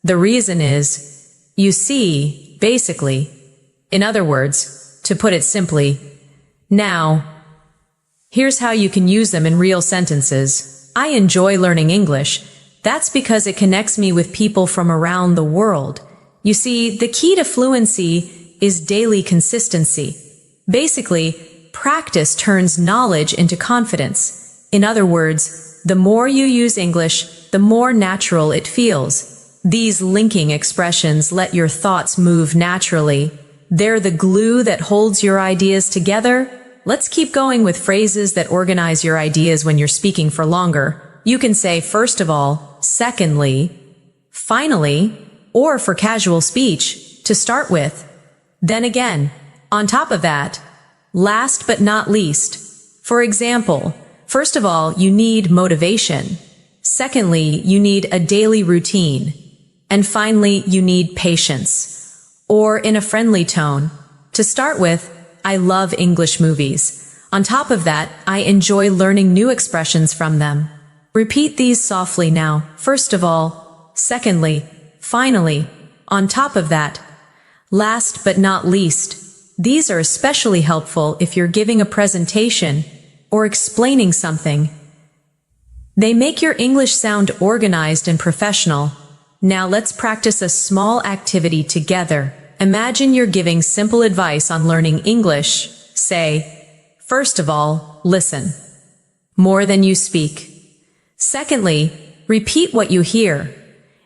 the reason is, you see, basically. In other words, to put it simply, now, here's how you can use them in real sentences. I enjoy learning English. That's because it connects me with people from around the world. You see, the key to fluency is daily consistency. Basically, practice turns knowledge into confidence. In other words, the more you use English, the more natural it feels. These linking expressions let your thoughts move naturally. They're the glue that holds your ideas together. Let's keep going with phrases that organize your ideas when you're speaking for longer. You can say, first of all, secondly, finally, or for casual speech, to start with. Then again, on top of that, last but not least. For example, first of all, you need motivation. Secondly, you need a daily routine. And finally, you need patience. Or in a friendly tone. To start with, I love English movies. On top of that, I enjoy learning new expressions from them. Repeat these softly now. First of all, secondly, finally, on top of that, last but not least. These are especially helpful if you're giving a presentation or explaining something. They make your English sound organized and professional. Now let's practice a small activity together. Imagine you're giving simple advice on learning English. Say, first of all, listen more than you speak. Secondly, repeat what you hear.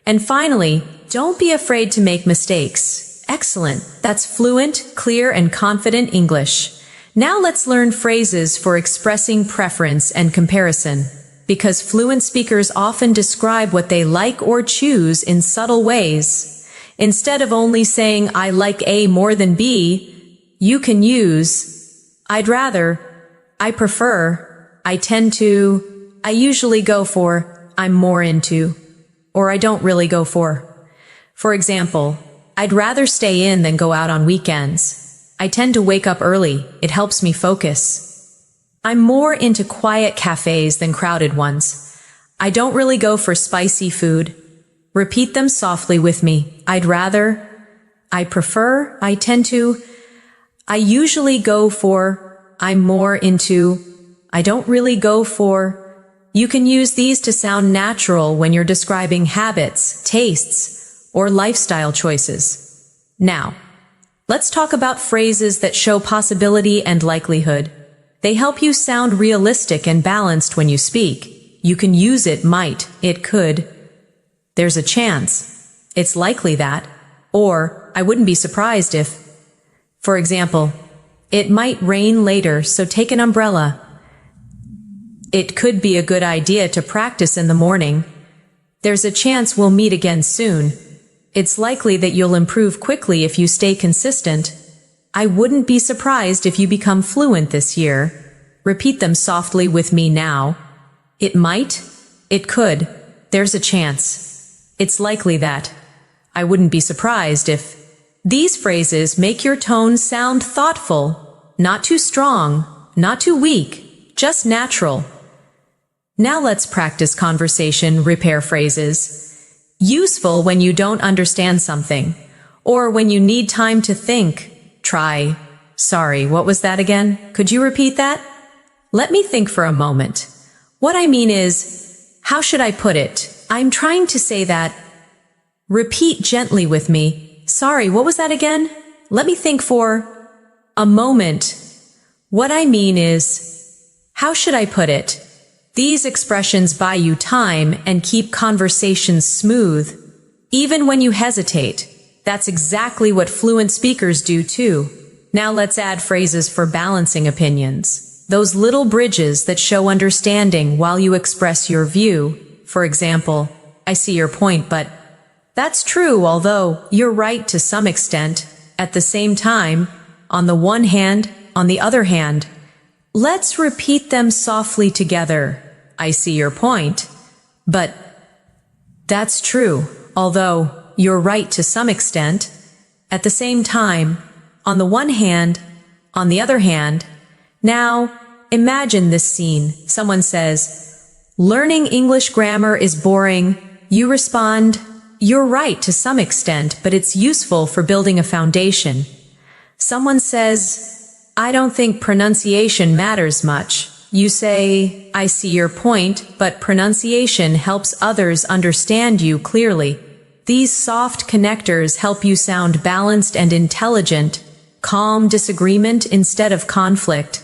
And finally, don't be afraid to make mistakes. Excellent. That's fluent, clear, and confident English. Now let's learn phrases for expressing preference and comparison. Because fluent speakers often describe what they like or choose in subtle ways. Instead of only saying, I like A more than B, you can use, I'd rather, I prefer, I tend to, I usually go for, I'm more into, or I don't really go for. For example, I'd rather stay in than go out on weekends. I tend to wake up early. It helps me focus. I'm more into quiet cafes than crowded ones. I don't really go for spicy food. Repeat them softly with me. I'd rather, I prefer, I tend to, I usually go for, I'm more into, I don't really go for. You can use these to sound natural when you're describing habits, tastes, or lifestyle choices. Now, let's talk about phrases that show possibility and likelihood. They help you sound realistic and balanced when you speak. You can use it might, it could. There's a chance. It's likely that. Or, I wouldn't be surprised if. For example, it might rain later, so take an umbrella. It could be a good idea to practice in the morning. There's a chance we'll meet again soon. It's likely that you'll improve quickly if you stay consistent. I wouldn't be surprised if you become fluent this year. Repeat them softly with me now. It might. It could. There's a chance. It's likely that. I wouldn't be surprised if. These phrases make your tone sound thoughtful, not too strong, not too weak, just natural. Now let's practice conversation repair phrases. Useful when you don't understand something, or when you need time to think. Try, sorry, what was that again? Could you repeat that? Let me think for a moment. What I mean is, how should I put it? I'm trying to say that. Repeat gently with me. Sorry, what was that again? Let me think for a moment. What I mean is, how should I put it? These expressions buy you time and keep conversations smooth. Even when you hesitate, that's exactly what fluent speakers do too. Now let's add phrases for balancing opinions. Those little bridges that show understanding while you express your view. For example, I see your point, but that's true, although you're right to some extent. At the same time, on the one hand, on the other hand, let's repeat them softly together. I see your point, but that's true, although you're right to some extent. At the same time, on the one hand, on the other hand. Now, imagine this scene. Someone says, "Learning English grammar is boring." You respond, "You're right to some extent, but it's useful for building a foundation." Someone says, "I don't think pronunciation matters much." You say, "I see your point, but pronunciation helps others understand you clearly." These soft connectors help you sound balanced and intelligent, calm disagreement instead of conflict.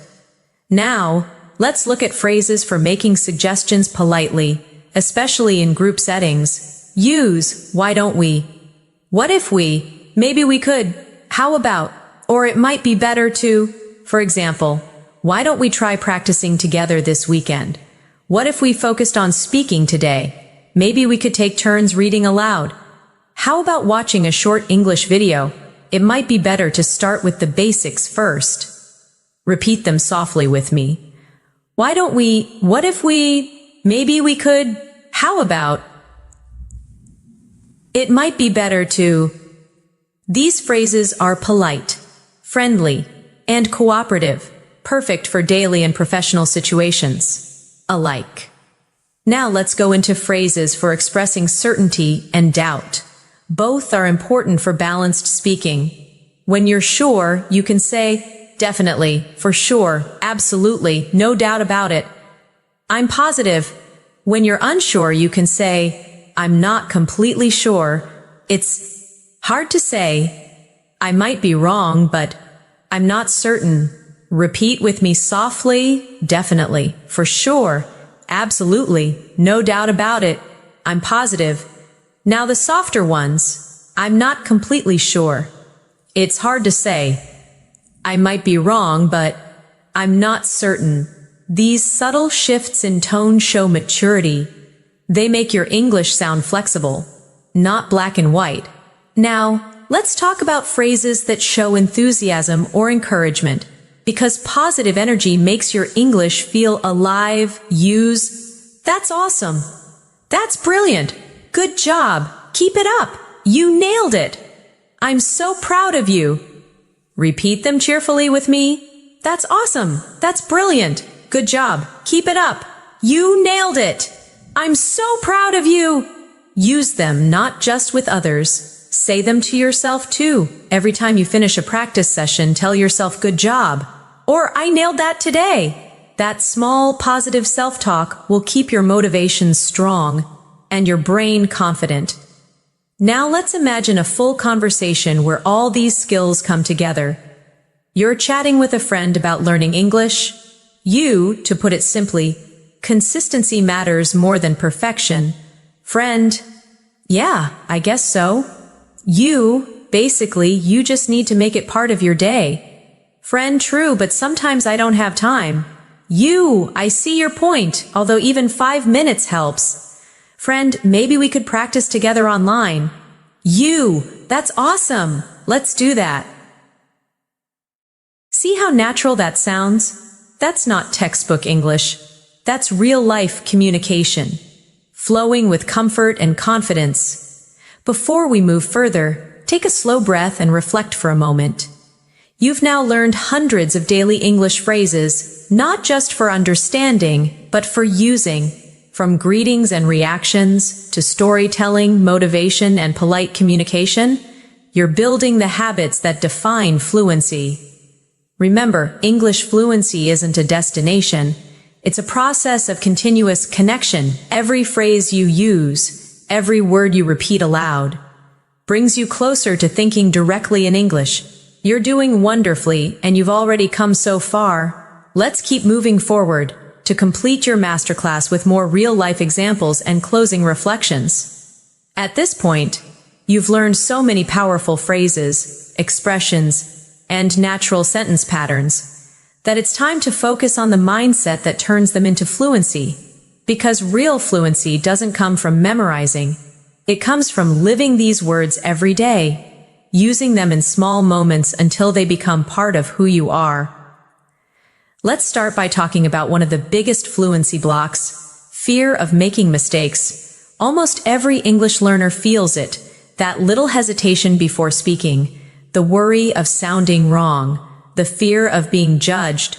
Now, let's look at phrases for making suggestions politely, especially in group settings. Use, "Why don't we?" "What if we?" "Maybe we could." "How about?" Or "It might be better to." For example, "Why don't we try practicing together this weekend?" "What if we focused on speaking today?" "Maybe we could take turns reading aloud." "How about watching a short English video?" "It might be better to start with the basics first." Repeat them softly with me. "Why don't we?" "What if we?" "Maybe we could." "How about?" "It might be better to." These phrases are polite, friendly, and cooperative, perfect for daily and professional situations alike. Now let's go into phrases for expressing certainty and doubt. Both are important for balanced speaking. When you're sure, you can say, "Definitely, for sure, absolutely, no doubt about it." "I'm positive." When you're unsure, you can say, "I'm not completely sure. It's hard to say. I might be wrong, but I'm not certain." Repeat with me softly. Definitely, for sure, absolutely, no doubt about it, I'm positive. Now the softer ones. I'm not completely sure. It's hard to say. I might be wrong, but I'm not certain. These subtle shifts in tone show maturity. They make your English sound flexible, not black and white. Now, let's talk about phrases that show enthusiasm or encouragement. because positive energy makes your English feel alive. Use, that's awesome. That's brilliant. Good job. Keep it up. You nailed it. I'm so proud of you. Repeat them cheerfully with me. That's awesome. That's brilliant. Good job. Keep it up. You nailed it. I'm so proud of you. Use them not just with others. Say them to yourself too. Every time you finish a practice session, tell yourself good job. Or I nailed that today. That small positive self-talk will keep your motivation strong and your brain confident. Now let's imagine a full conversation where all these skills come together. You're chatting with a friend about learning English. You, to put it simply, consistency matters more than perfection. Friend, yeah, I guess so. You, basically, you just need to make it part of your day. Friend, true, but sometimes I don't have time. You, I see your point, although even 5 minutes helps. Friend, maybe we could practice together online. You, that's awesome. Let's do that. See how natural that sounds? That's not textbook English. That's real-life communication, flowing with comfort and confidence. Before we move further, take a slow breath and reflect for a moment. You've now learned hundreds of daily English phrases, not just for understanding, but for using. From greetings and reactions to storytelling, motivation, and polite communication, you're building the habits that define fluency. Remember, English fluency isn't a destination. It's a process of continuous connection. Every phrase you use, every word you repeat aloud, brings you closer to thinking directly in English. You're doing wonderfully, and you've already come so far. Let's keep moving forward to complete your masterclass with more real-life examples and closing reflections. At this point, you've learned so many powerful phrases, expressions, and natural sentence patterns that it's time to focus on the mindset that turns them into fluency. Because real fluency doesn't come from memorizing. It comes from living these words every day, using them in small moments until they become part of who you are. Let's start by talking about one of the biggest fluency blocks, fear of making mistakes. Almost every English learner feels it, that little hesitation before speaking, the worry of sounding wrong, the fear of being judged.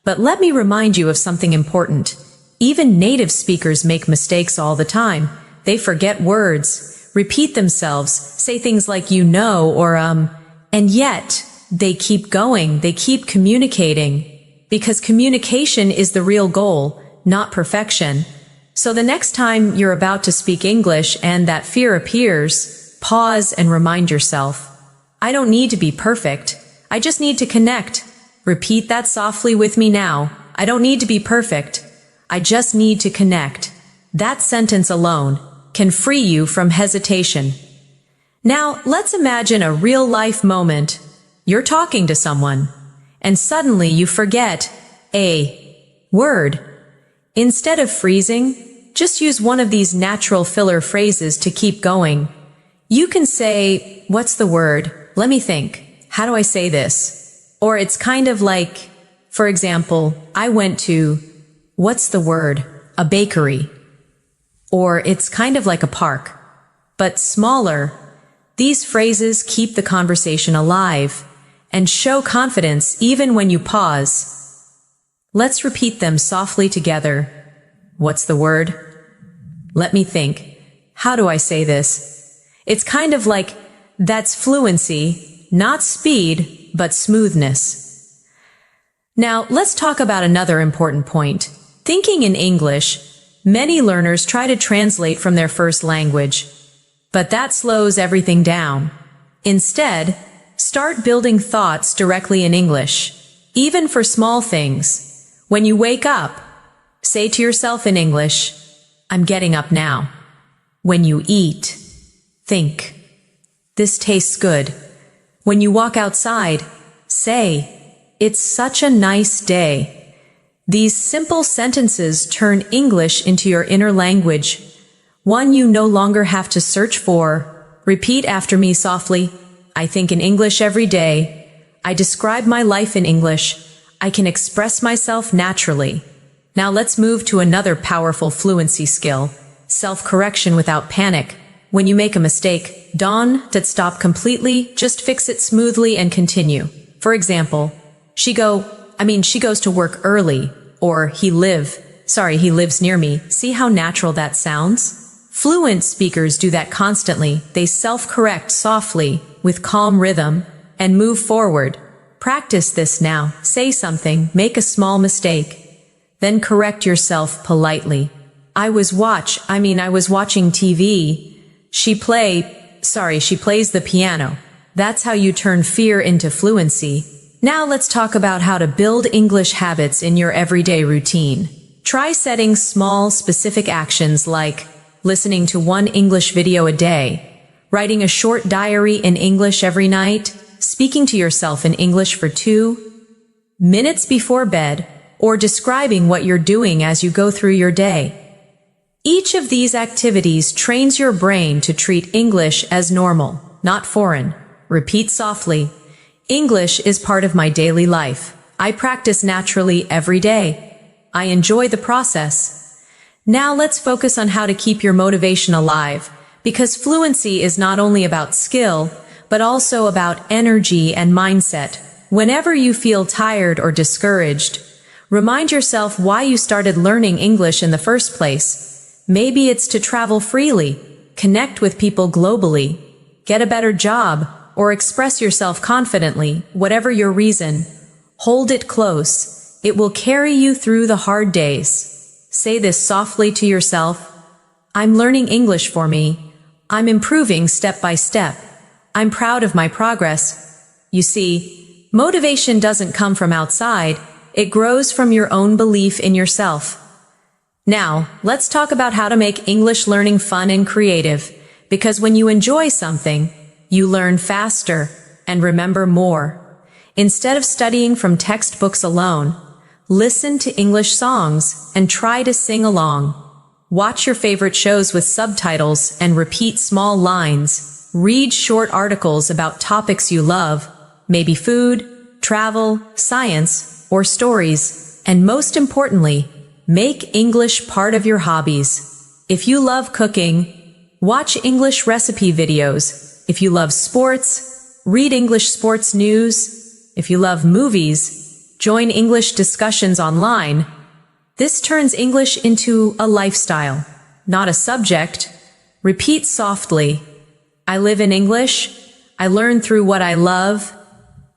But let me remind you of something important. Even native speakers make mistakes all the time. They forget words, repeat themselves, say things like you know or and yet they keep going, they keep communicating. Because communication is the real goal, not perfection. So the next time you're about to speak English and that fear appears, pause and remind yourself, I don't need to be perfect. I just need to connect. Repeat that softly with me now. I don't need to be perfect. I just need to connect. That sentence alone can free you from hesitation. Now, let's imagine a real-life moment. You're talking to someone, and suddenly you forget a word. Instead of freezing, just use one of these natural filler phrases to keep going. You can say, what's the word? Let me think. How do I say this? Or it's kind of like, for example, I went to, what's the word? A bakery. Or it's kind of like a park, but smaller. These phrases keep the conversation alive and show confidence even when you pause. Let's repeat them softly together. What's the word? Let me think. How do I say this? It's kind of like, that's fluency, not speed, but smoothness. Now, let's talk about another important point. Thinking in English, many learners try to translate from their first language, but that slows everything down. Instead, start building thoughts directly in English, even for small things. When you wake up, say to yourself in English, I'm getting up now. When you eat, think, this tastes good. When you walk outside, say, it's such a nice day. These simple sentences turn English into your inner language, one you no longer have to search for. Repeat after me softly. I think in English every day. I describe my life in English. I can express myself naturally. Now let's move to another powerful fluency skill, self-correction without panic. When you make a mistake, don't stop completely, just fix it smoothly and continue. For example, she goes to work early, or he lives near me. See how natural that sounds? Fluent speakers do that constantly. They self-correct softly, with calm rhythm, and move forward. Practice this now. Say something, make a small mistake, then correct yourself politely. I was watching TV. She plays the piano. That's how you turn fear into fluency. Now let's talk about how to build English habits in your everyday routine. Try setting small, specific actions like listening to one English video a day, writing a short diary in English every night, speaking to yourself in English for 2 minutes before bed, or describing what you're doing as you go through your day. Each of these activities trains your brain to treat English as normal, not foreign. Repeat softly. English is part of my daily life. I practice naturally every day. I enjoy the process. Now let's focus on how to keep your motivation alive, because fluency is not only about skill, but also about energy and mindset. Whenever you feel tired or discouraged, remind yourself why you started learning English in the first place. Maybe it's to travel freely, connect with people globally, get a better job, or express yourself confidently. Whatever your reason, hold it close. It will carry you through the hard days. Say this softly to yourself. I'm learning English for me. I'm improving step by step. I'm proud of my progress. You see, motivation doesn't come from outside. It grows from your own belief in yourself. Now, let's talk about how to make English learning fun and creative, because when you enjoy something, you learn faster and remember more. Instead of studying from textbooks alone, listen to English songs and try to sing along. Watch your favorite shows with subtitles and repeat small lines. Read short articles about topics you love, maybe food, travel, science, or stories. And most importantly, make English part of your hobbies. If you love cooking, watch English recipe videos. If you love sports, read English sports news. If you love movies, join English discussions online. This turns English into a lifestyle, not a subject. Repeat softly. I live in English. I learn through what I love.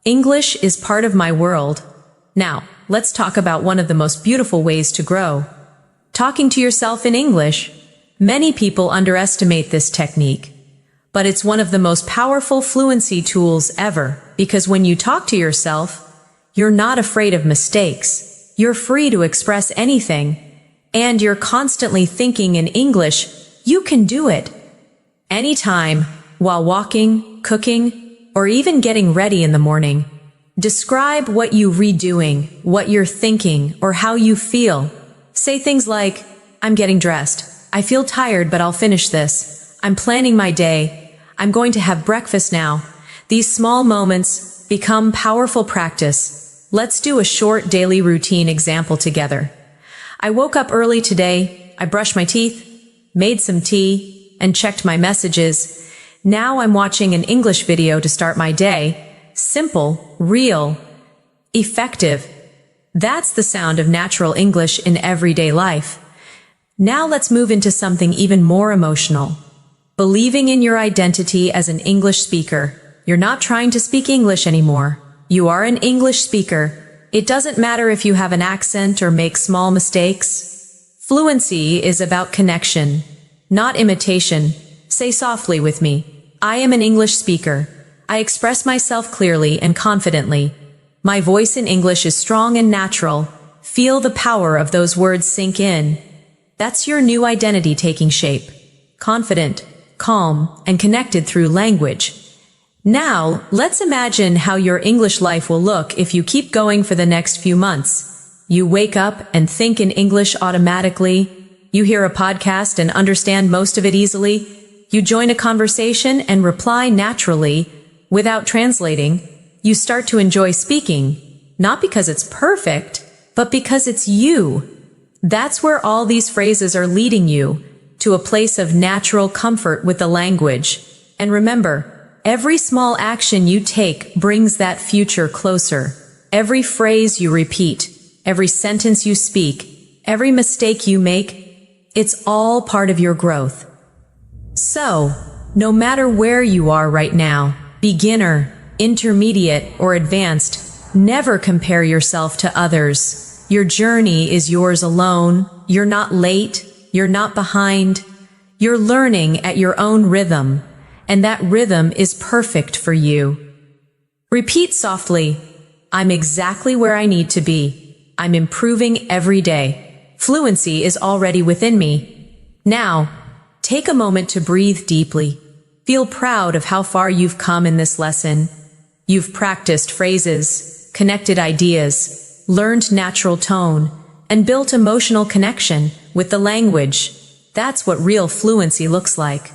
English is part of my world. Now, let's talk about one of the most beautiful ways to grow. Talking to yourself in English. Many people underestimate this technique, but it's one of the most powerful fluency tools ever, because when you talk to yourself, you're not afraid of mistakes. You're free to express anything, and you're constantly thinking in English. You can do it. Anytime, while walking, cooking, or even getting ready in the morning. Describe what you're redoing, what you're thinking, or how you feel. Say things like, I'm getting dressed. I feel tired, but I'll finish this. I'm planning my day. I'm going to have breakfast now. These small moments become powerful practice. Let's do a short daily routine example together. I woke up early today. I brushed my teeth, made some tea, and checked my messages. Now I'm watching an English video to start my day. Simple, real, effective. That's the sound of natural English in everyday life. Now let's move into something even more emotional. Believing in your identity as an English speaker. You're not trying to speak English anymore. You are an English speaker. It doesn't matter if you have an accent or make small mistakes. Fluency is about connection, not imitation. Say softly with me. I am an English speaker. I express myself clearly and confidently. My voice in English is strong and natural. Feel the power of those words sink in. That's your new identity taking shape. Confident, calm, and connected through language. Now, let's imagine how your English life will look if you keep going for the next few months. You wake up and think in English automatically. You hear a podcast and understand most of it easily. You join a conversation and reply naturally without translating. You start to enjoy speaking. Not because it's perfect, but because it's you. That's where all these phrases are leading you, to a place of natural comfort with the language. And remember, every small action you take brings that future closer. Every phrase you repeat, every sentence you speak, every mistake you make, it's all part of your growth. So, no matter where you are right now, beginner, intermediate, or advanced, never compare yourself to others. Your journey is yours alone. You're not late. You're not behind. You're learning at your own rhythm, and that rhythm is perfect for you. Repeat softly, I'm exactly where I need to be. I'm improving every day. Fluency is already within me. Now, take a moment to breathe deeply. Feel proud of how far you've come in this lesson. You've practiced phrases, connected ideas, learned natural tone, and built emotional connection with the language. That's what real fluency looks like.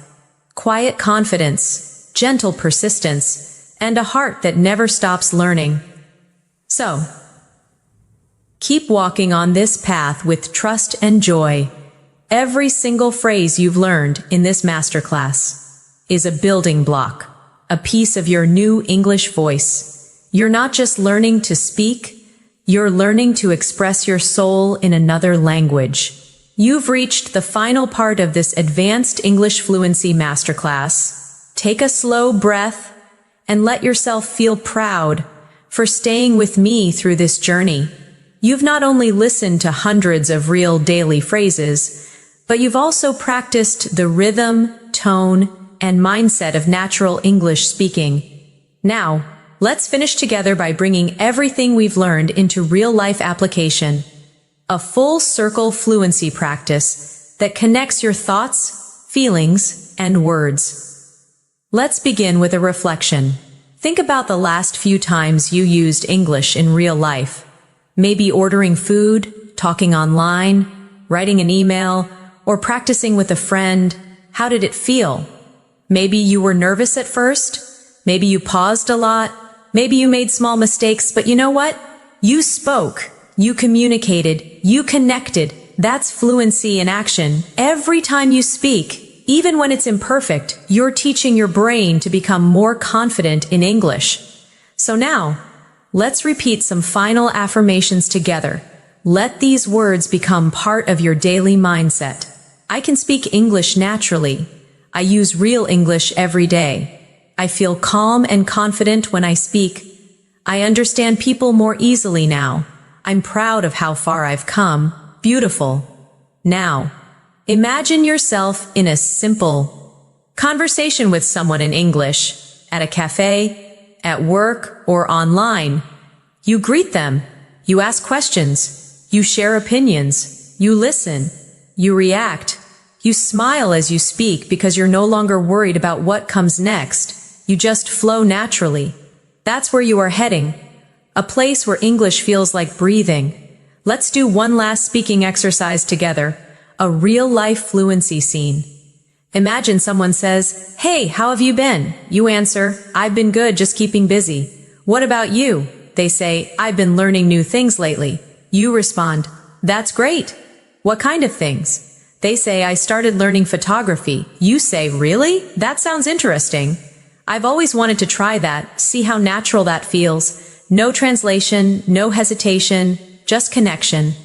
Quiet confidence, gentle persistence, and a heart that never stops learning. So, keep walking on this path with trust and joy. Every single phrase you've learned in this masterclass is a building block, a piece of your new English voice. You're not just learning to speak, you're learning to express your soul in another language. You've reached the final part of this advanced English fluency masterclass. Take a slow breath and let yourself feel proud for staying with me through this journey. You've not only listened to hundreds of real daily phrases, but you've also practiced the rhythm, tone, and mindset of natural English speaking. Now, let's finish together by bringing everything we've learned into real-life application. A full-circle fluency practice that connects your thoughts, feelings, and words. Let's begin with a reflection. Think about the last few times you used English in real life. Maybe ordering food, talking online, writing an email, or practicing with a friend. How did it feel? Maybe you were nervous at first. Maybe you paused a lot. Maybe you made small mistakes, but you know what? You spoke. You communicated. You connected. That's fluency in action. Every time you speak, even when it's imperfect, you're teaching your brain to become more confident in English. So now, let's repeat some final affirmations together. Let these words become part of your daily mindset. I can speak English naturally. I use real English every day. I feel calm and confident when I speak. I understand people more easily now. I'm proud of how far I've come. Beautiful. Now, imagine yourself in a simple conversation with someone in English, at a cafe, at work, or online. You greet them. You ask questions. You share opinions. You listen. You react. You smile as you speak because you're no longer worried about what comes next. You just flow naturally. That's where you are heading. A place where English feels like breathing. Let's do one last speaking exercise together. A real-life fluency scene. Imagine someone says, "Hey, how have you been?" You answer, "I've been good, just keeping busy." "What about you?" They say, "I've been learning new things lately." You respond, "That's great. What kind of things?" They say, "I started learning photography." You say, "Really? That sounds interesting. I've always wanted to try that." See how natural that feels. No translation, no hesitation, just connection.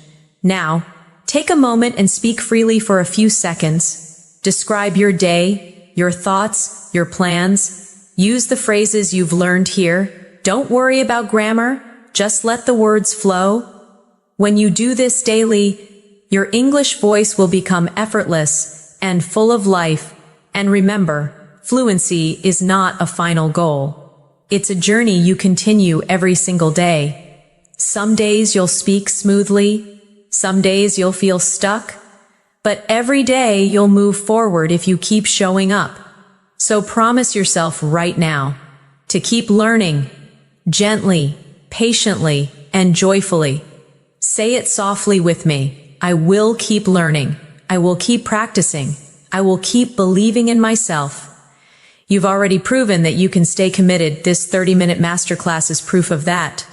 Now, take a moment and speak freely for a few seconds. Describe your day, your thoughts, your plans. Use the phrases you've learned here. Don't worry about grammar. Just let the words flow. When you do this daily, your English voice will become effortless and full of life. And remember, fluency is not a final goal. It's a journey you continue every single day. Some days you'll speak smoothly. Some days you'll feel stuck. But every day you'll move forward if you keep showing up. So promise yourself right now to keep learning, gently, patiently, and joyfully. Say it softly with me. I will keep learning. I will keep practicing. I will keep believing in myself. You've already proven that you can stay committed. This 30-minute masterclass is proof of that.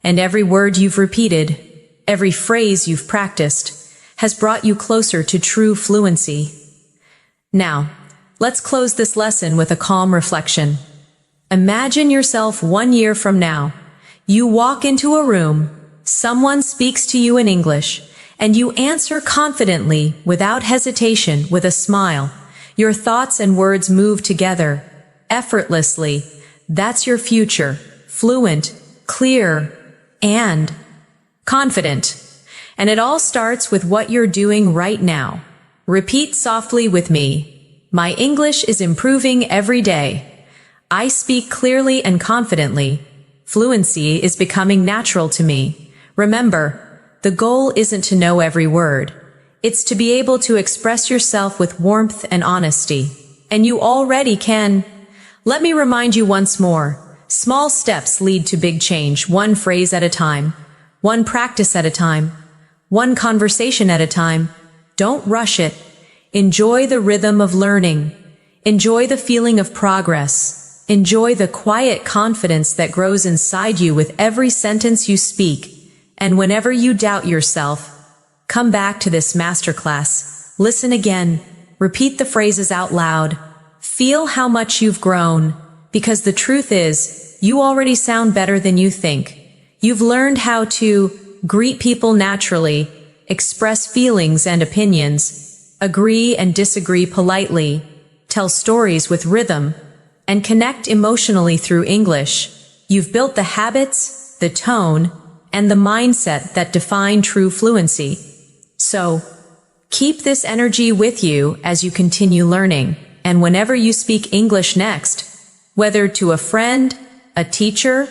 And every word you've repeated, every phrase you've practiced, has brought you closer to true fluency. Now, let's close this lesson with a calm reflection. Imagine yourself 1 year from now. You walk into a room, someone speaks to you in English, and you answer confidently, without hesitation, with a smile. Your thoughts and words move together, effortlessly. That's your future, fluent, clear, and confident. And it all starts with what you're doing right now. Repeat softly with me. My English is improving every day. I speak clearly and confidently. Fluency is becoming natural to me. Remember, the goal isn't to know every word. It's to be able to express yourself with warmth and honesty. And you already can. Let me remind you once more. Small steps lead to big change, one phrase at a time, one practice at a time, one conversation at a time. Don't rush it. Enjoy the rhythm of learning. Enjoy the feeling of progress. Enjoy the quiet confidence that grows inside you with every sentence you speak. And whenever you doubt yourself, come back to this masterclass. Listen again. Repeat the phrases out loud. Feel how much you've grown. Because the truth is, you already sound better than you think. You've learned how to greet people naturally, express feelings and opinions, agree and disagree politely, tell stories with rhythm, and connect emotionally through English. You've built the habits, the tone, and the mindset that define true fluency. So, keep this energy with you as you continue learning, and whenever you speak English next, whether to a friend, a teacher,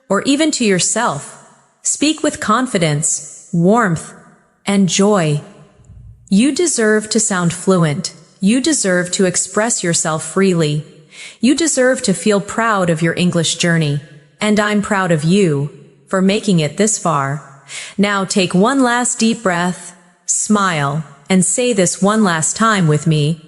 or even to yourself, speak with confidence, warmth, and joy. You deserve to sound fluent. You deserve to express yourself freely. You deserve to feel proud of your English journey. And I'm proud of you for making it this far. Now take one last deep breath, smile, and say this one last time with me.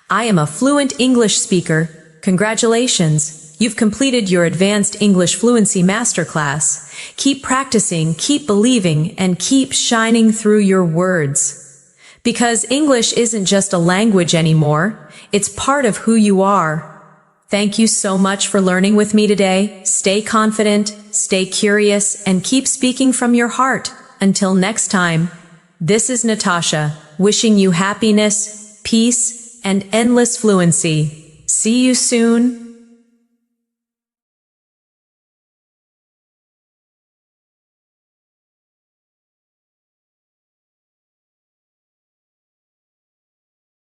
I am a fluent English speaker. Congratulations. You've completed your Advanced English Fluency Masterclass. Keep practicing, keep believing, and keep shining through your words. Because English isn't just a language anymore. It's part of who you are. Thank you so much for learning with me today. Stay confident, stay curious, and keep speaking from your heart. Until next time, this is Natasha, wishing you happiness, peace, and endless fluency. See you soon.